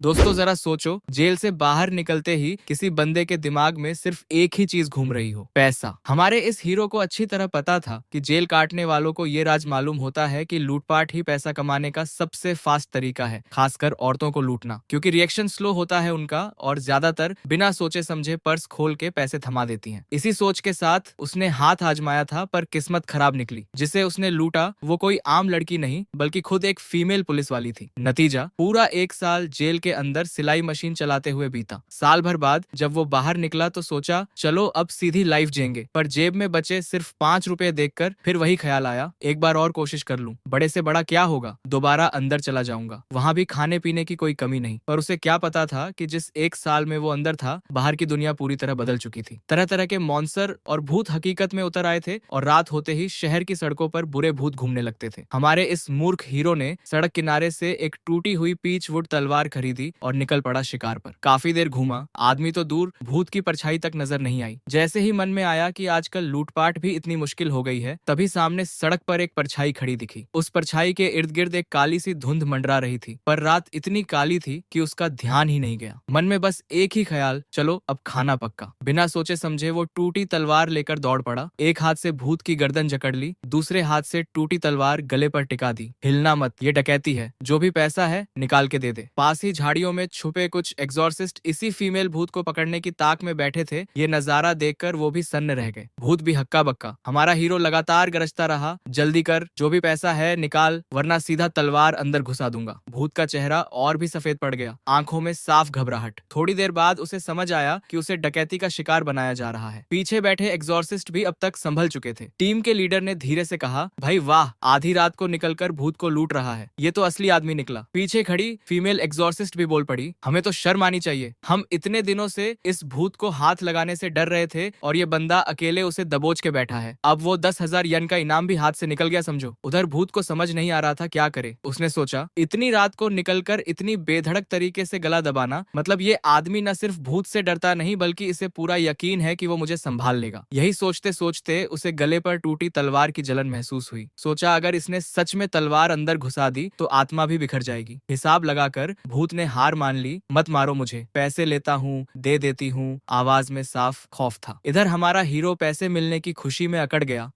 दोस्तों जरा सोचो, जेल से बाहर निकलते ही किसी बंदे के दिमाग में सिर्फ एक ही चीज घूम रही हो, पैसा। हमारे इस हीरो को अच्छी तरह पता था कि जेल काटने वालों को ये राज मालूम होता है कि लूटपाट ही पैसा कमाने का सबसे फास्ट तरीका है, खासकर औरतों को लूटना, क्योंकि रिएक्शन स्लो होता है उनका और ज्यादातर बिना सोचे समझे पर्स खोल के पैसे थमा देती हैं। इसी सोच के साथ उसने हाथ आजमाया था, पर किस्मत खराब निकली। जिसे उसने लूटा वो कोई आम लड़की नहीं बल्कि खुद एक फीमेल पुलिस वाली थी। नतीजा, पूरा 1 साल जेल के अंदर सिलाई मशीन चलाते हुए बीता। साल भर बाद जब वो बाहर निकला तो सोचा चलो अब सीधी लाइफ जिएंगे, पर जेब में बचे सिर्फ 5 रुपए देखकर फिर वही ख्याल आया, एक बार और कोशिश कर लूं, बड़े से बड़ा क्या होगा, दोबारा अंदर चला जाऊंगा, वहां भी खाने पीने की कोई कमी नहीं। पर उसे क्या पता था कि जिस 1 साल में वो अंदर था, बाहर की दुनिया पूरी तरह बदल चुकी थी। तरह तरह के मॉन्स्टर और भूत हकीकत में उतर आए थे और रात होते ही शहर की सड़कों पर बुरे भूत घूमने लगते थे। हमारे इस मूर्ख हीरो ने सड़क किनारे से एक टूटी हुई पीच वुड तलवार खरीदी और निकल पड़ा शिकार पर। काफी देर घूमा, आदमी तो दूर, भूत की परछाई तक नजर नहीं आई। जैसे ही मन में आया कि आजकल लूटपाट भी इतनी मुश्किल हो गई है, तभी सामने सड़क पर एक परछाई खड़ी दिखी। उस परछाई के इर्द गिर्द एक काली सी धुंध मंडरा रही थी, पर रात इतनी काली थी कि उसका ध्यान ही नहीं गया। मन में बस एक ही ख्याल, चलो अब खाना पक्का। बिना सोचे समझे वो टूटी तलवार लेकर दौड़ पड़ा। एक हाथ से भूत की गर्दन जकड़ ली, दूसरे हाथ से टूटी तलवार गले पर टिका दी। हिलना मत, ये डकैती है, जो भी पैसा है निकाल के दे दे। पास ही झाड़ियों में छुपे कुछ एग्जॉर्सिस्ट इसी फीमेल भूत को पकड़ने की ताक में बैठे थे। ये नजारा देखकर वो भी सन्न रह गए। भूत भी हक्का बक्का। हमारा हीरो लगातार गरजता रहा, जल्दी कर, जो भी पैसा है निकाल, वरना सीधा तलवार अंदर घुसा दूंगा। भूत का चेहरा और भी सफेद पड़ गया, आंखों में साफ घबराहट। थोड़ी देर बाद उसे समझ आया कि उसे डकैती का शिकार बनाया जा रहा है। पीछे बैठे एग्जॉर्सिस्ट भी अब तक संभल चुके थे। टीम के लीडर ने धीरे से कहा, भाई वाह, आधी रात को निकलकर भूत को लूट रहा है, ये तो असली आदमी निकला। पीछे खड़ी फीमेल एग्जॉर्सिस्ट भी बोल पड़ी, हमें तो शर्म आनी चाहिए, हम इतने दिनों से इस भूत को हाथ लगाने से डर रहे थे और ये बंदा अकेले उसे दबोच के बैठा है। अब वो 10,000 यन का इनाम भी हाथ से निकल गया समझो। उधर भूत को समझ नहीं आ रहा था क्या करे। उसने सोचा, इतनी रात को निकलकर इतनी बेधड़क तरीके से गला दबाना, मतलब ये आदमी न सिर्फ भूत से डरता नहीं बल्कि इसे पूरा यकीन है कि वो मुझे संभाल लेगा। यही सोचते सोचते उसे गले पर टूटी तलवार की जलन महसूस हुई। सोचा अगर इसने सच में तलवार अंदर घुसा दी तो आत्मा भी बिखर जाएगी। हिसाब लगाकर भूत ने हार मान ली, मत मारो मुझे, पैसे लेता हूँ, दे देती हूँ। आवाज में साफ खौफ था। इधर हमारा हीरो पैसे मिलने की खुशी में अकड़ गया।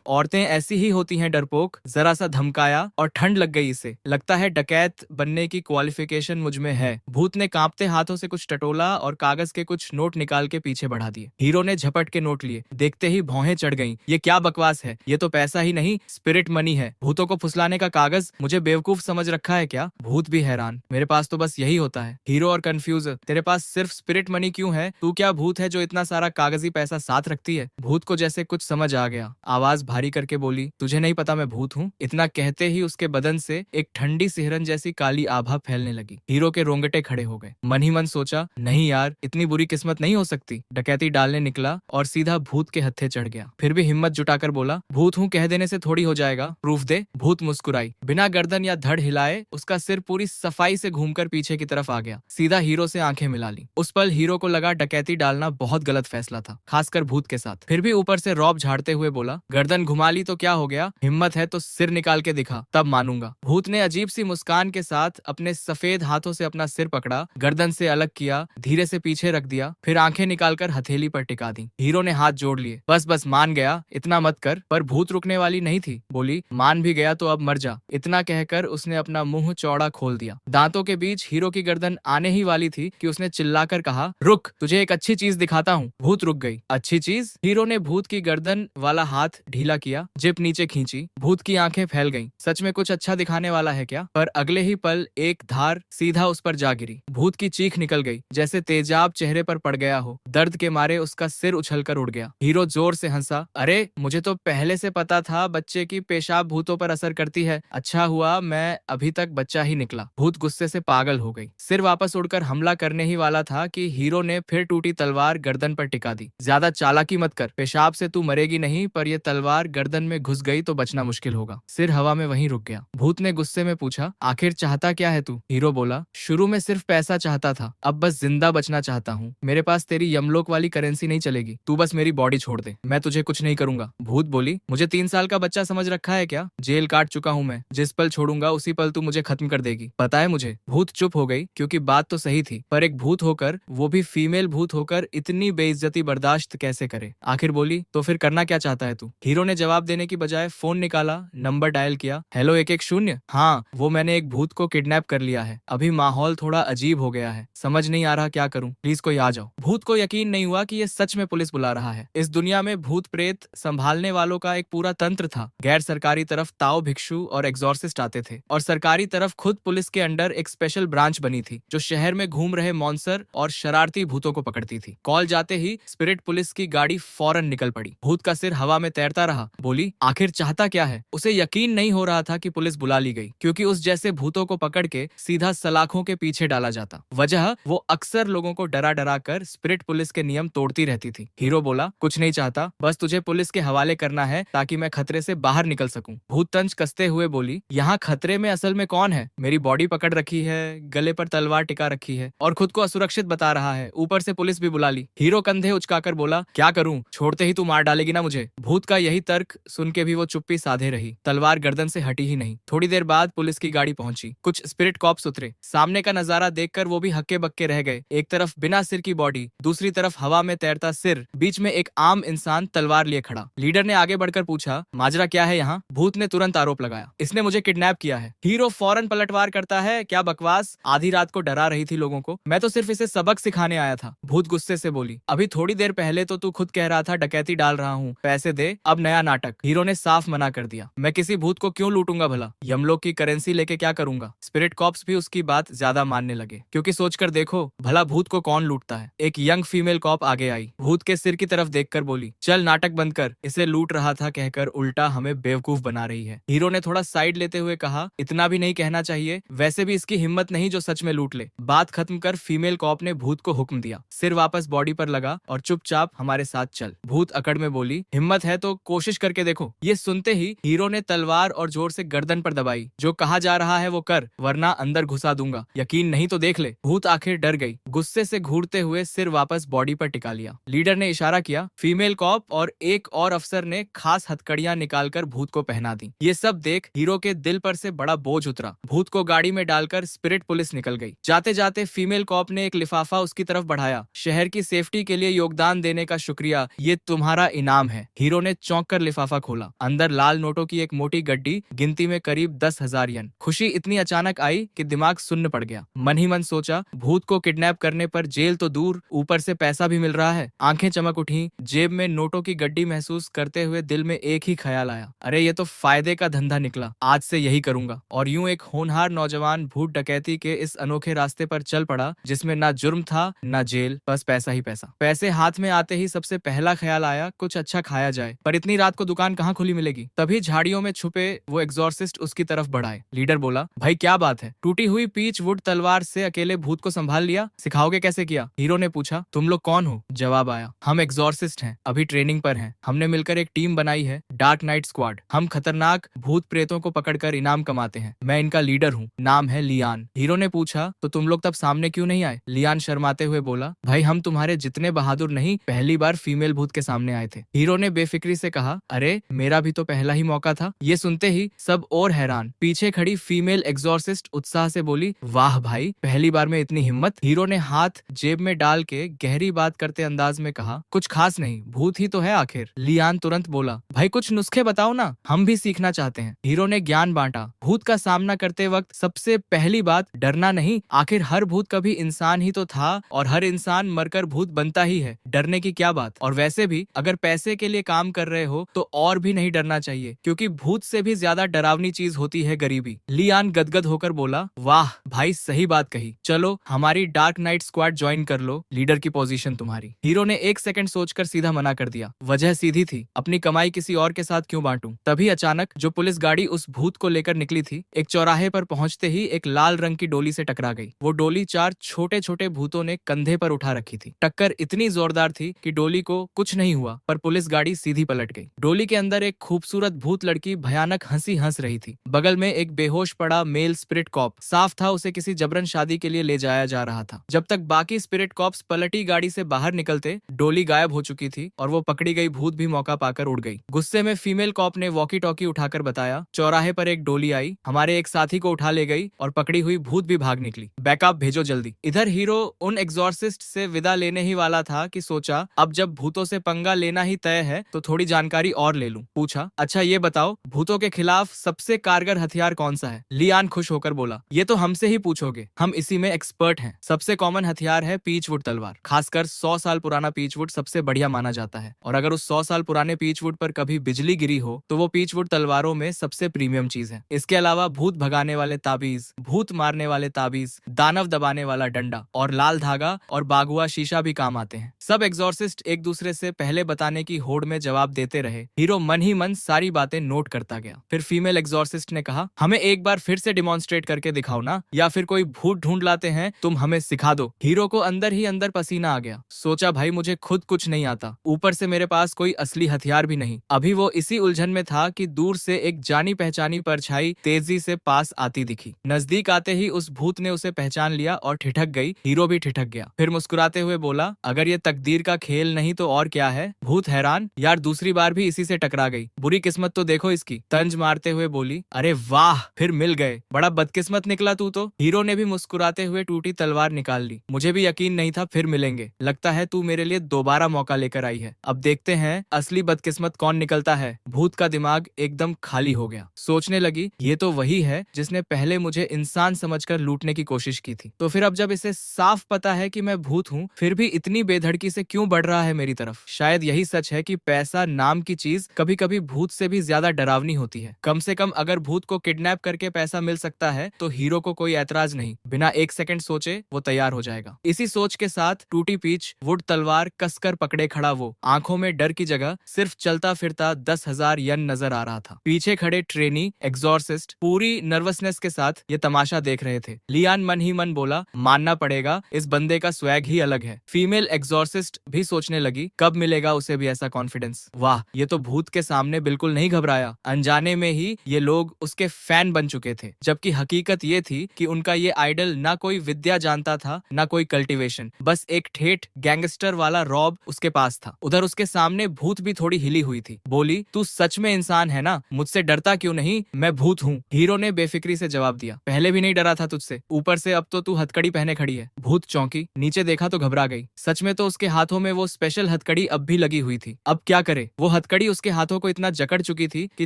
औरतें ऐसी ही होती हैं डरपोक। जरा सा धमकाया और ठंड लग गई इसे। लगता है डकैत बनने की क्वालिफिकेशन मुझ में है। भूत ने कांपते हाथों से कुछ टटोला और कागज के कुछ नोट निकाल के पीछे बढ़ा दिए। हीरो ने झपट के नोट लिए। देखते ही भौहें चढ़ गईं। ये क्या बकवास है, ये तो पैसा ही नहीं स्पिरिट मनी है। भूतों को फुसलाने का कागज, मुझे बेवकूफ समझ रखा है क्या? भूत भी हैरान, मेरे पास तो बस यही होता है। हीरो और कंफ्यूज, तेरे पास सिर्फ स्पिरिट मनी क्यों है? तू क्या भूत है जो इतना सारा कागजी पैसा साथ रखती है? भूत को जैसे कुछ समझ आ गया, आवाज भारी करके बोली, तुझे नहीं पता मैं भूत हूँ? इतना कहते ही उसके बदन से एक ठंडी सिहरन जैसी काली आभा फैलने लगी। हीरो के रोंगटे खड़े हो गए। मन ही मन सोचा, नहीं यार, इतनी बुरी किस्मत नहीं हो सकती। डकैती डालने निकला और सीधा भूत के हत्थे चढ़ गया। फिर भी हिम्मत जुटाकर बोला, भूत हूँ कह देने से थोड़ी हो जाएगा, प्रूफ दे। भूत मुस्कुराई, बिना गर्दन या धड़ हिलाए उसका सिर पूरी सफाई से घूमकर पीछे की तरफ आ गया। सीधा हीरो से आंखें मिला ली। उस पल हीरो को लगा डकैती डालना बहुत गलत फैसला था, खासकर भूत के साथ। फिर भी ऊपर से रौब झाड़ते हुए बोला, गर्दन घुमा ली तो क्या हो गया, हिम्मत है तो सिर निकाल के दिखा, तब मानूंगा। भूत ने अजीब सी मुस्कान के साथ अपने सफेद हाथों से अपना सिर पकड़ा, गर्दन से अलग किया, धीरे से पीछे रख दिया, फिर आंखें निकालकर हथेली पर टिका दी। हीरो ने हाथ जोड़ लिए, बस बस मान गया, इतना मत कर। पर भूत रुकने वाली नहीं थी, बोली, मान भी गया तो अब मर जा। इतना कहकर उसने अपना मुंह चौड़ा खोल दिया। दांतों के बीच हीरो की गर्दन आने ही वाली थी कि उसने चिल्लाकर कहा, रुक, तुझे एक अच्छी चीज दिखाता हूँ। भूत रुक गई। अच्छी चीज? हीरो ने भूत की गर्दन वाला हाथ ढीला किया, जिप नीचे खींची। भूत की आंखें फैल गईं। सच में कुछ अच्छा दिखाने वाला है क्या? पर अगले ही पल एक धार सीधा उस पर जा गिरी। भूत की चीख निकल गई, जैसे तेजाब चेहरे पर पड़ गया हो। दर्द के मारे उसका सिर उछलकर उड़ गया। हीरो जोर से हंसा, अरे मुझे तो पहले से पता था बच्चे की पेशाब भूतों पर असर करती है। अच्छा हुआ मैं अभी तक बच्चा ही निकला। भूत गुस्से से पागल हो गई। सिर वापस उड़कर हमला करने ही वाला था कि हीरो ने फिर टूटी तलवार गर्दन पर टिका दी। ज्यादा चालाकी मत कर, पेशाब से तू मरेगी नहीं, पर यह तलवार गर्दन में घुस गई तो बचना मुश्किल होगा। सिर हवा में वहीं रुक गया। भूत ने गुस्से में पूछा, आखिर चाहता क्या है तू? हीरो बोला, शुरू में सिर्फ पैसा चाहता था, अब बस जिंदा बचना चाहता हूँ। मेरे पास तेरी यमलोक वाली करेंसी नहीं चलेगी, तू बस मेरी बॉडी छोड़ दे, मैं तुझे कुछ नहीं करूंगा। भूत बोली, मुझे 3 साल का बच्चा समझ रखा है क्या? जेल काट चुका हूँ मैं, जिस पल छोड़ूंगा उसी पल तू मुझे खत्म कर देगी, पता है मुझे। भूत चुप हो गई क्योंकि बात तो सही थी, पर एक भूत होकर, वो भी फीमेल भूत होकर, इतनी बेइज्जती बर्दाश्त कैसे करे। आखिर बोली, तो फिर करना क्या चाहता है तू? हीरो ने जवाब देने की बजाय फोन निकाला, नंबर डायल किया। हेलो 110। हाँ, वो मैंने एक भूत को किडनैप कर लिया है। अभी माहौल थोड़ा अजीब हो गया है, समझ नहीं आ रहा क्या करूं, प्लीज कोई आ जाओ। भूत को यकीन नहीं हुआ कि ये सच में पुलिस बुला रहा है। इस दुनिया में भूत प्रेत संभालने वालों का एक पूरा तंत्र था। गैर सरकारी तरफ ताओ भिक्षु और एग्जॉर्सिस्ट आते थे, और सरकारी तरफ खुद पुलिस के अंडर एक स्पेशल ब्रांच बनी थी जो शहर में घूम रहे मॉन्स्टर और शरारती भूतों को पकड़ती थी। कॉल जाते ही स्पिरिट पुलिस की गाड़ी फौरन निकल पड़ी। भूत का सिर हवा में तैरता रहा। बोली, आखिर चाहता क्या है? उसे यकीन नहीं हो रहा था कि पुलिस बुला ली गई, क्योंकि उस जैसे भूतों को पकड़ के सीधा सलाखों के पीछे डाला जाता। वजह, वो अक्सर लोगों को डरा डरा कर स्पिरिट पुलिस के नियम तोड़ती रहती थी। हीरो बोला, कुछ नहीं चाहता, बस तुझे पुलिस के हवाले करना है ताकि मैं खतरे से बाहर निकल सकूं। भूत तंज कसते हुए बोली, यहाँ खतरे में असल में कौन है? मेरी बॉडी पकड़ रखी है, गले पर तलवार टिका रखी है और खुद को असुरक्षित बता रहा है, ऊपर से पुलिस भी बुला ली। हीरो कंधे उचकाकर बोला, क्या करूं? छोड़ते ही तू मार डालेगी ना मुझे। भूत का यही तर्क सुन के भी वो चुप्पी साधे रही, तलवार गर्दन से हटी ही नहीं। थोड़ी देर बाद पुलिस की गाड़ी पहुंची। कुछ स्पिरिट कॉप्स उतरे। सामने का नजारा देखकर वो भी हक्के बक्के रह गए। एक तरफ बिना सिर की बॉडी, दूसरी तरफ हवा में तैरता सिर, बीच में एक आम इंसान तलवार लिए खड़ा। लीडर ने आगे बढ़कर पूछा, माजरा क्या है यहाँ? भूत ने तुरंत आरोप लगाया, इसने मुझे किडनैप किया है। हीरो फौरन पलटवार करता है, क्या बकवास, आधी रात को डरा रही थी लोगों को, मैं तो सिर्फ इसे सबक सिखाने आया था। भूत गुस्से से बोली, अभी थोड़ी देर पहले तो तू खुद कह रहा था डकैती डाल रहा हूँ, पैसे दे, अब नया नाटक। हीरो ने साफ मना कर दिया, मैं किसी भूत को क्यों लूटूंगा भला, यमलोक की करेंसी लेके क्या करूंगा। स्पिरिट कॉप्स भी उसकी बात ज्यादा मानने लगे, क्योंकि सोचकर देखो भला भूत को कौन लूटता है। एक यंग फीमेल कॉप आगे आई, भूत के सिर की तरफ देखकर बोली, चल नाटक बंद कर, इसे लूट रहा था कहकर उल्टा हमें बेवकूफ बना रही है। हीरो ने थोड़ा साइड लेते हुए कहा, इतना भी नहीं कहना चाहिए, वैसे भी इसकी हिम्मत नहीं जो सच में लूट ले। बात खत्म कर फीमेल कॉप ने भूत को हुक्म दिया, सिर वापस बॉडी पर लगा और चुपचाप हमारे साथ चल। भूत अकड़ में बोली, हिम्मत है तो कोशिश करके देखो। ये सुनते ही हीरो ने तलवार और जोर से गर्दन पर दबाई, जो कहा जा रहा है वो कर, वरना अंदर घुसा दूंगा, यकीन नहीं तो देख ले। भूत आखिर डर गई, गुस्से से घूरते हुए सिर वापस बॉडी पर टिका लिया। लीडर ने इशारा किया, फीमेल कॉप और एक और अफसर ने खास हथकड़ियां निकालकर भूत को पहना दी। ये सब देख हीरो के दिल पर से बड़ा बोझ उतरा। भूत को गाड़ी में डालकर स्पिरिट पुलिस निकल गई। जाते जाते फीमेल कॉप ने एक लिफाफा उसकी तरफ बढ़ाया, शहर की सेफ्टी के लिए योगदान देने का शुक्रिया, ये तुम्हारा इनाम है। हीरो ने चौंक कर लिफाफा खोला, अंदर लाल नोटों की एक मोटी गड्डी, गिनती में करीब 10,000 यन। खुशी इतनी अचानक आई कि दिमाग सुन्न पड़ गया। मन ही मन सोचा, भूत को किडनैप करने पर जेल तो दूर, ऊपर से पैसा भी मिल रहा है। आंखें चमक उठी, जेब में नोटों की गड्डी महसूस करते हुए दिल में एक ही ख्याल आया, अरे ये तो फायदे का धंधा निकला, आज से यही करूंगा। और यूं एक होनहार नौजवान भूत डकैती के इस अनोखे रास्ते पर चल पड़ा, जिसमें ना जुर्म था ना जेल, बस पैसा ही पैसा। पैसे हाथ में आते ही सबसे पहला ख्याल आया, कुछ अच्छा खाया जाए, पर इतनी रात को दुकान कहाँ खुली मिलेगी। तभी झाड़ियों में छुपे वो एग्जॉर्सिस्ट उसकी तरफ बढ़ाए। लीडर बोला, भाई क्या बात है, टूटी हुई पीच वुड तलवार से अकेले भूत को संभाल लिया, सिखाओगे कैसे किया? हीरो ने पूछा, तुम लोग कौन हो? जवाब आया, हम एग्जॉर्सिस्ट हैं, अभी ट्रेनिंग पर हैं। हमने मिलकर एक टीम बनाई है, डार्क नाइट स्क्वाड। हम खतरनाक भूत प्रेतों को पकड़कर इनाम कमाते हैं। मैं इनका लीडर हूँ, नाम है लियान। हीरो ने पूछा, तो तुम लोग तब सामने क्यों नहीं आए? लियान शर्माते हुए बोला, भाई हम तुम्हारे जितने बहादुर नहीं, पहली बार फीमेल भूत के सामने आए थे। हीरो ने बेफिक्री से कहा, अरे मेरा भी तो पहला ही मौका था। ये सुनते ही सब और हैरान। पीछे खड़ी फीमेल एग्जॉर्सिस्ट उत्साह से बोली, वाह भाई, पहली बार में इतनी हिम्मत। हीरो ने हाथ जेब में डाल के गहरी बात करते अंदाज में कहा, कुछ खास नहीं, भूत ही तो है आखिर। लियान तुरंत बोला, भाई कुछ नुस्खे बताओ ना, हम भी सीखना चाहते हैं। हीरो ने ज्ञान बांटा, भूत का सामना करते वक्त सबसे पहली बात, डरना नहीं। आखिर हर भूत कभी इंसान ही तो था और हर इंसान मरकर भूत बनता ही है, डरने की क्या बात। और वैसे भी अगर पैसे के लिए काम कर रहे हो तो और भी नहीं डरना चाहिए, क्योंकि भूत से भी ज्यादा डरावनी चीज होती है गरीबी। लियान गदगद होकर बोला, वाह भाई सही बात कही, चलो हमारी डार्क नाइट स्क्वाड ज्वाइन कर लो, लीडर की पोजीशन तुम्हारी। हीरो ने एक सेकंड सोचकर सीधा मना कर दिया। वजह सीधी थी, अपनी कमाई किसी और के साथ क्यों बांटूं। तभी अचानक जो पुलिस गाड़ी उस भूत को लेकर निकली थी, एक चौराहे पर पहुंचते ही एक लाल रंग की डोली से टकरा गई। वो डोली 4 छोटे छोटे भूतों ने कंधे पर उठा रखी थी। टक्कर इतनी जोरदार थी कि डोली को कुछ नहीं हुआ, पर पुलिस गाड़ी सीधी पलट गई। डोली के अंदर एक खूबसूरत भूत लड़की भयानक हंसी हंस रही थी। बगल में एक बेहोश पड़ा मेल स्पिरिट कॉप, साफ था उसे किसी जबरन शादी के लिए ले जाया जा रहा था। जब जब तक बाकी स्पिरिट कॉप्स पलटी गाड़ी से बाहर निकलते डोली गायब हो चुकी थी और वो पकड़ी गई भूत भी मौका पाकर उड़ गई। गुस्से में फीमेल कॉप ने वॉकी टॉकी उठाकर बताया, चौराहे पर एक डोली आई, हमारे एक साथी को उठा ले गई और पकड़ी हुई भूत भी भाग निकली। बैकअप भेजो जल्दी। इधर हीरो उन एग्जॉर्सिस्ट से विदा लेने ही वाला था कि सोचा अब जब भूतों से पंगा लेना ही तय है तो थोड़ी जानकारी और ले लूं। पूछा, अच्छा ये बताओ भूतों के खिलाफ सबसे कारगर हथियार कौन सा है? लियान खुश होकर बोला, ये तो हमसे ही पूछोगे, हम इसी में एक्सपर्ट हैं। सबसे कॉमन हथियार है पीचवुड तलवार। खासकर 100 साल पुराना पीचवुड सबसे बढ़िया माना जाता है और अगर उस 100 साल पुराने पीचवुड पर कभी बिजली गिरी हो तो वो पीचवुड तलवारों में सबसे प्रीमियम चीज है। इसके अलावा भूत भगाने वाले ताबीज, भूत मारने वाले ताबीज, दानव दबाने वाला डंडा और लाल धागा और बागुआ शीशा भी काम आते हैं। सब एग्जॉर्सिस्ट एक दूसरे से पहले बताने की होड़ में जवाब देते रहे। हीरो मन ही मन सारी बातें नोट करता गया। फिर फीमेल एग्जॉर्सिस्ट ने कहा, हमें एक बार फिर से डिमॉन्स्ट्रेट करके दिखाओ ना, या फिर कोई भूत ढूंढ लाते हैं, तुम हमें सिखा दो। हीरो को अंदर ही अंदर पसीना आ गया। सोचा भाई मुझे खुद कुछ नहीं आता, ऊपर से मेरे पास कोई असली हथियार भी नहीं। अभी वो इसी उलझन में था कि दूर से एक जानी पहचानी परछाई तेजी से पास आती दिखी। नजदीक आते ही उस भूत ने उसे पहचान लिया और ठिठक गई। हीरो भी ठिठक गया। फिर मुस्कुराते हुए बोला, अगर ये तकदीर का खेल नहीं तो और क्या है? भूत हैरान, यार दूसरी बार भी इसी से टकरा गई, बुरी किस्मत तो देखो इसकी। तंज मारते हुए बोली, अरे वाह, फिर मिल गए, बड़ा बदकिस्मत निकला तू तो। हीरो ने भी मुस्कुराते हुए टूटी तलवार निकाल ली। मुझे भी यकीन नहीं था फिर मिलेंगे, लगता है तू मेरे लिए दोबारा मौका लेकर आई है। अब देखते हैं असली बदकिस्मत कौन निकलता है। भूत का दिमाग एकदम खाली हो गया। सोचने लगी, ये तो वही है जिसने पहले मुझे इंसान समझकर लूटने की कोशिश की थी, तो फिर अब जब इसे साफ पता है कि मैं भूत हूँ, फिर भी इतनी बेधड़की से क्यों बढ़ रहा है मेरी तरफ? शायद यही सच है कि पैसा नाम की चीज कभी कभी भूत से भी ज्यादा डरावनी होती है। कम से कम अगर भूत को किडनैप करके पैसा मिल सकता है तो हीरो को कोई ऐतराज नहीं, बिना एक सेकंड सोचे वो तैयार हो जाएगा। इसी सोच के साथ टूटी पीच वुड तलवार कसकर पकड़े खड़ा वो आंखों में डर की जगह सिर्फ चलता फिरता 10,000 यन नजर आ रहा था। पीछे खड़े ट्रेनी एग्जॉर्सिस्ट पूरी नर्वसनेस के साथ ये तमाशा देख रहे थे। लियान मन ही मन बोला, मानना पड़ेगा इस बंदे का स्वैग ही अलग है। फीमेल एग्जॉर्सिस्ट भी सोचने लगी, कब मिलेगा उसे भी ऐसा कॉन्फिडेंस। वाह, ये तो भूत के सामने बिल्कुल नहीं घबराया। अनजाने में ही ये लोग उसके फैन बन चुके थे, जबकि हकीकत ये थी कि उनका ये आइडल ना कोई विद्या जानता था ना कोई कल्टीवेशन, बस एक ठेठ गैंगस्टर वाला रॉब उसके पास था। उधर उसके सामने भूत भी थोड़ी हिली हुई थी। बोली, तू सच में इंसान है ना? मुझसे डरता क्यों नहीं? मैं भूत हूँ, हीरो ने बेफिक्री से जवाब दिया। पहले भी नहीं डरा था तुझसे, ऊपर से अब तो तू हथकड़ी पहने खड़ी है। भूत चौंकी, नीचे देखा तो घबरा गई। सच में तो उसके हाथों में वो स्पेशल हथकड़ी अब भी लगी हुई थी। अब क्या करे? वो हथकड़ी उसके हाथों को इतना जकड़ चुकी थी कि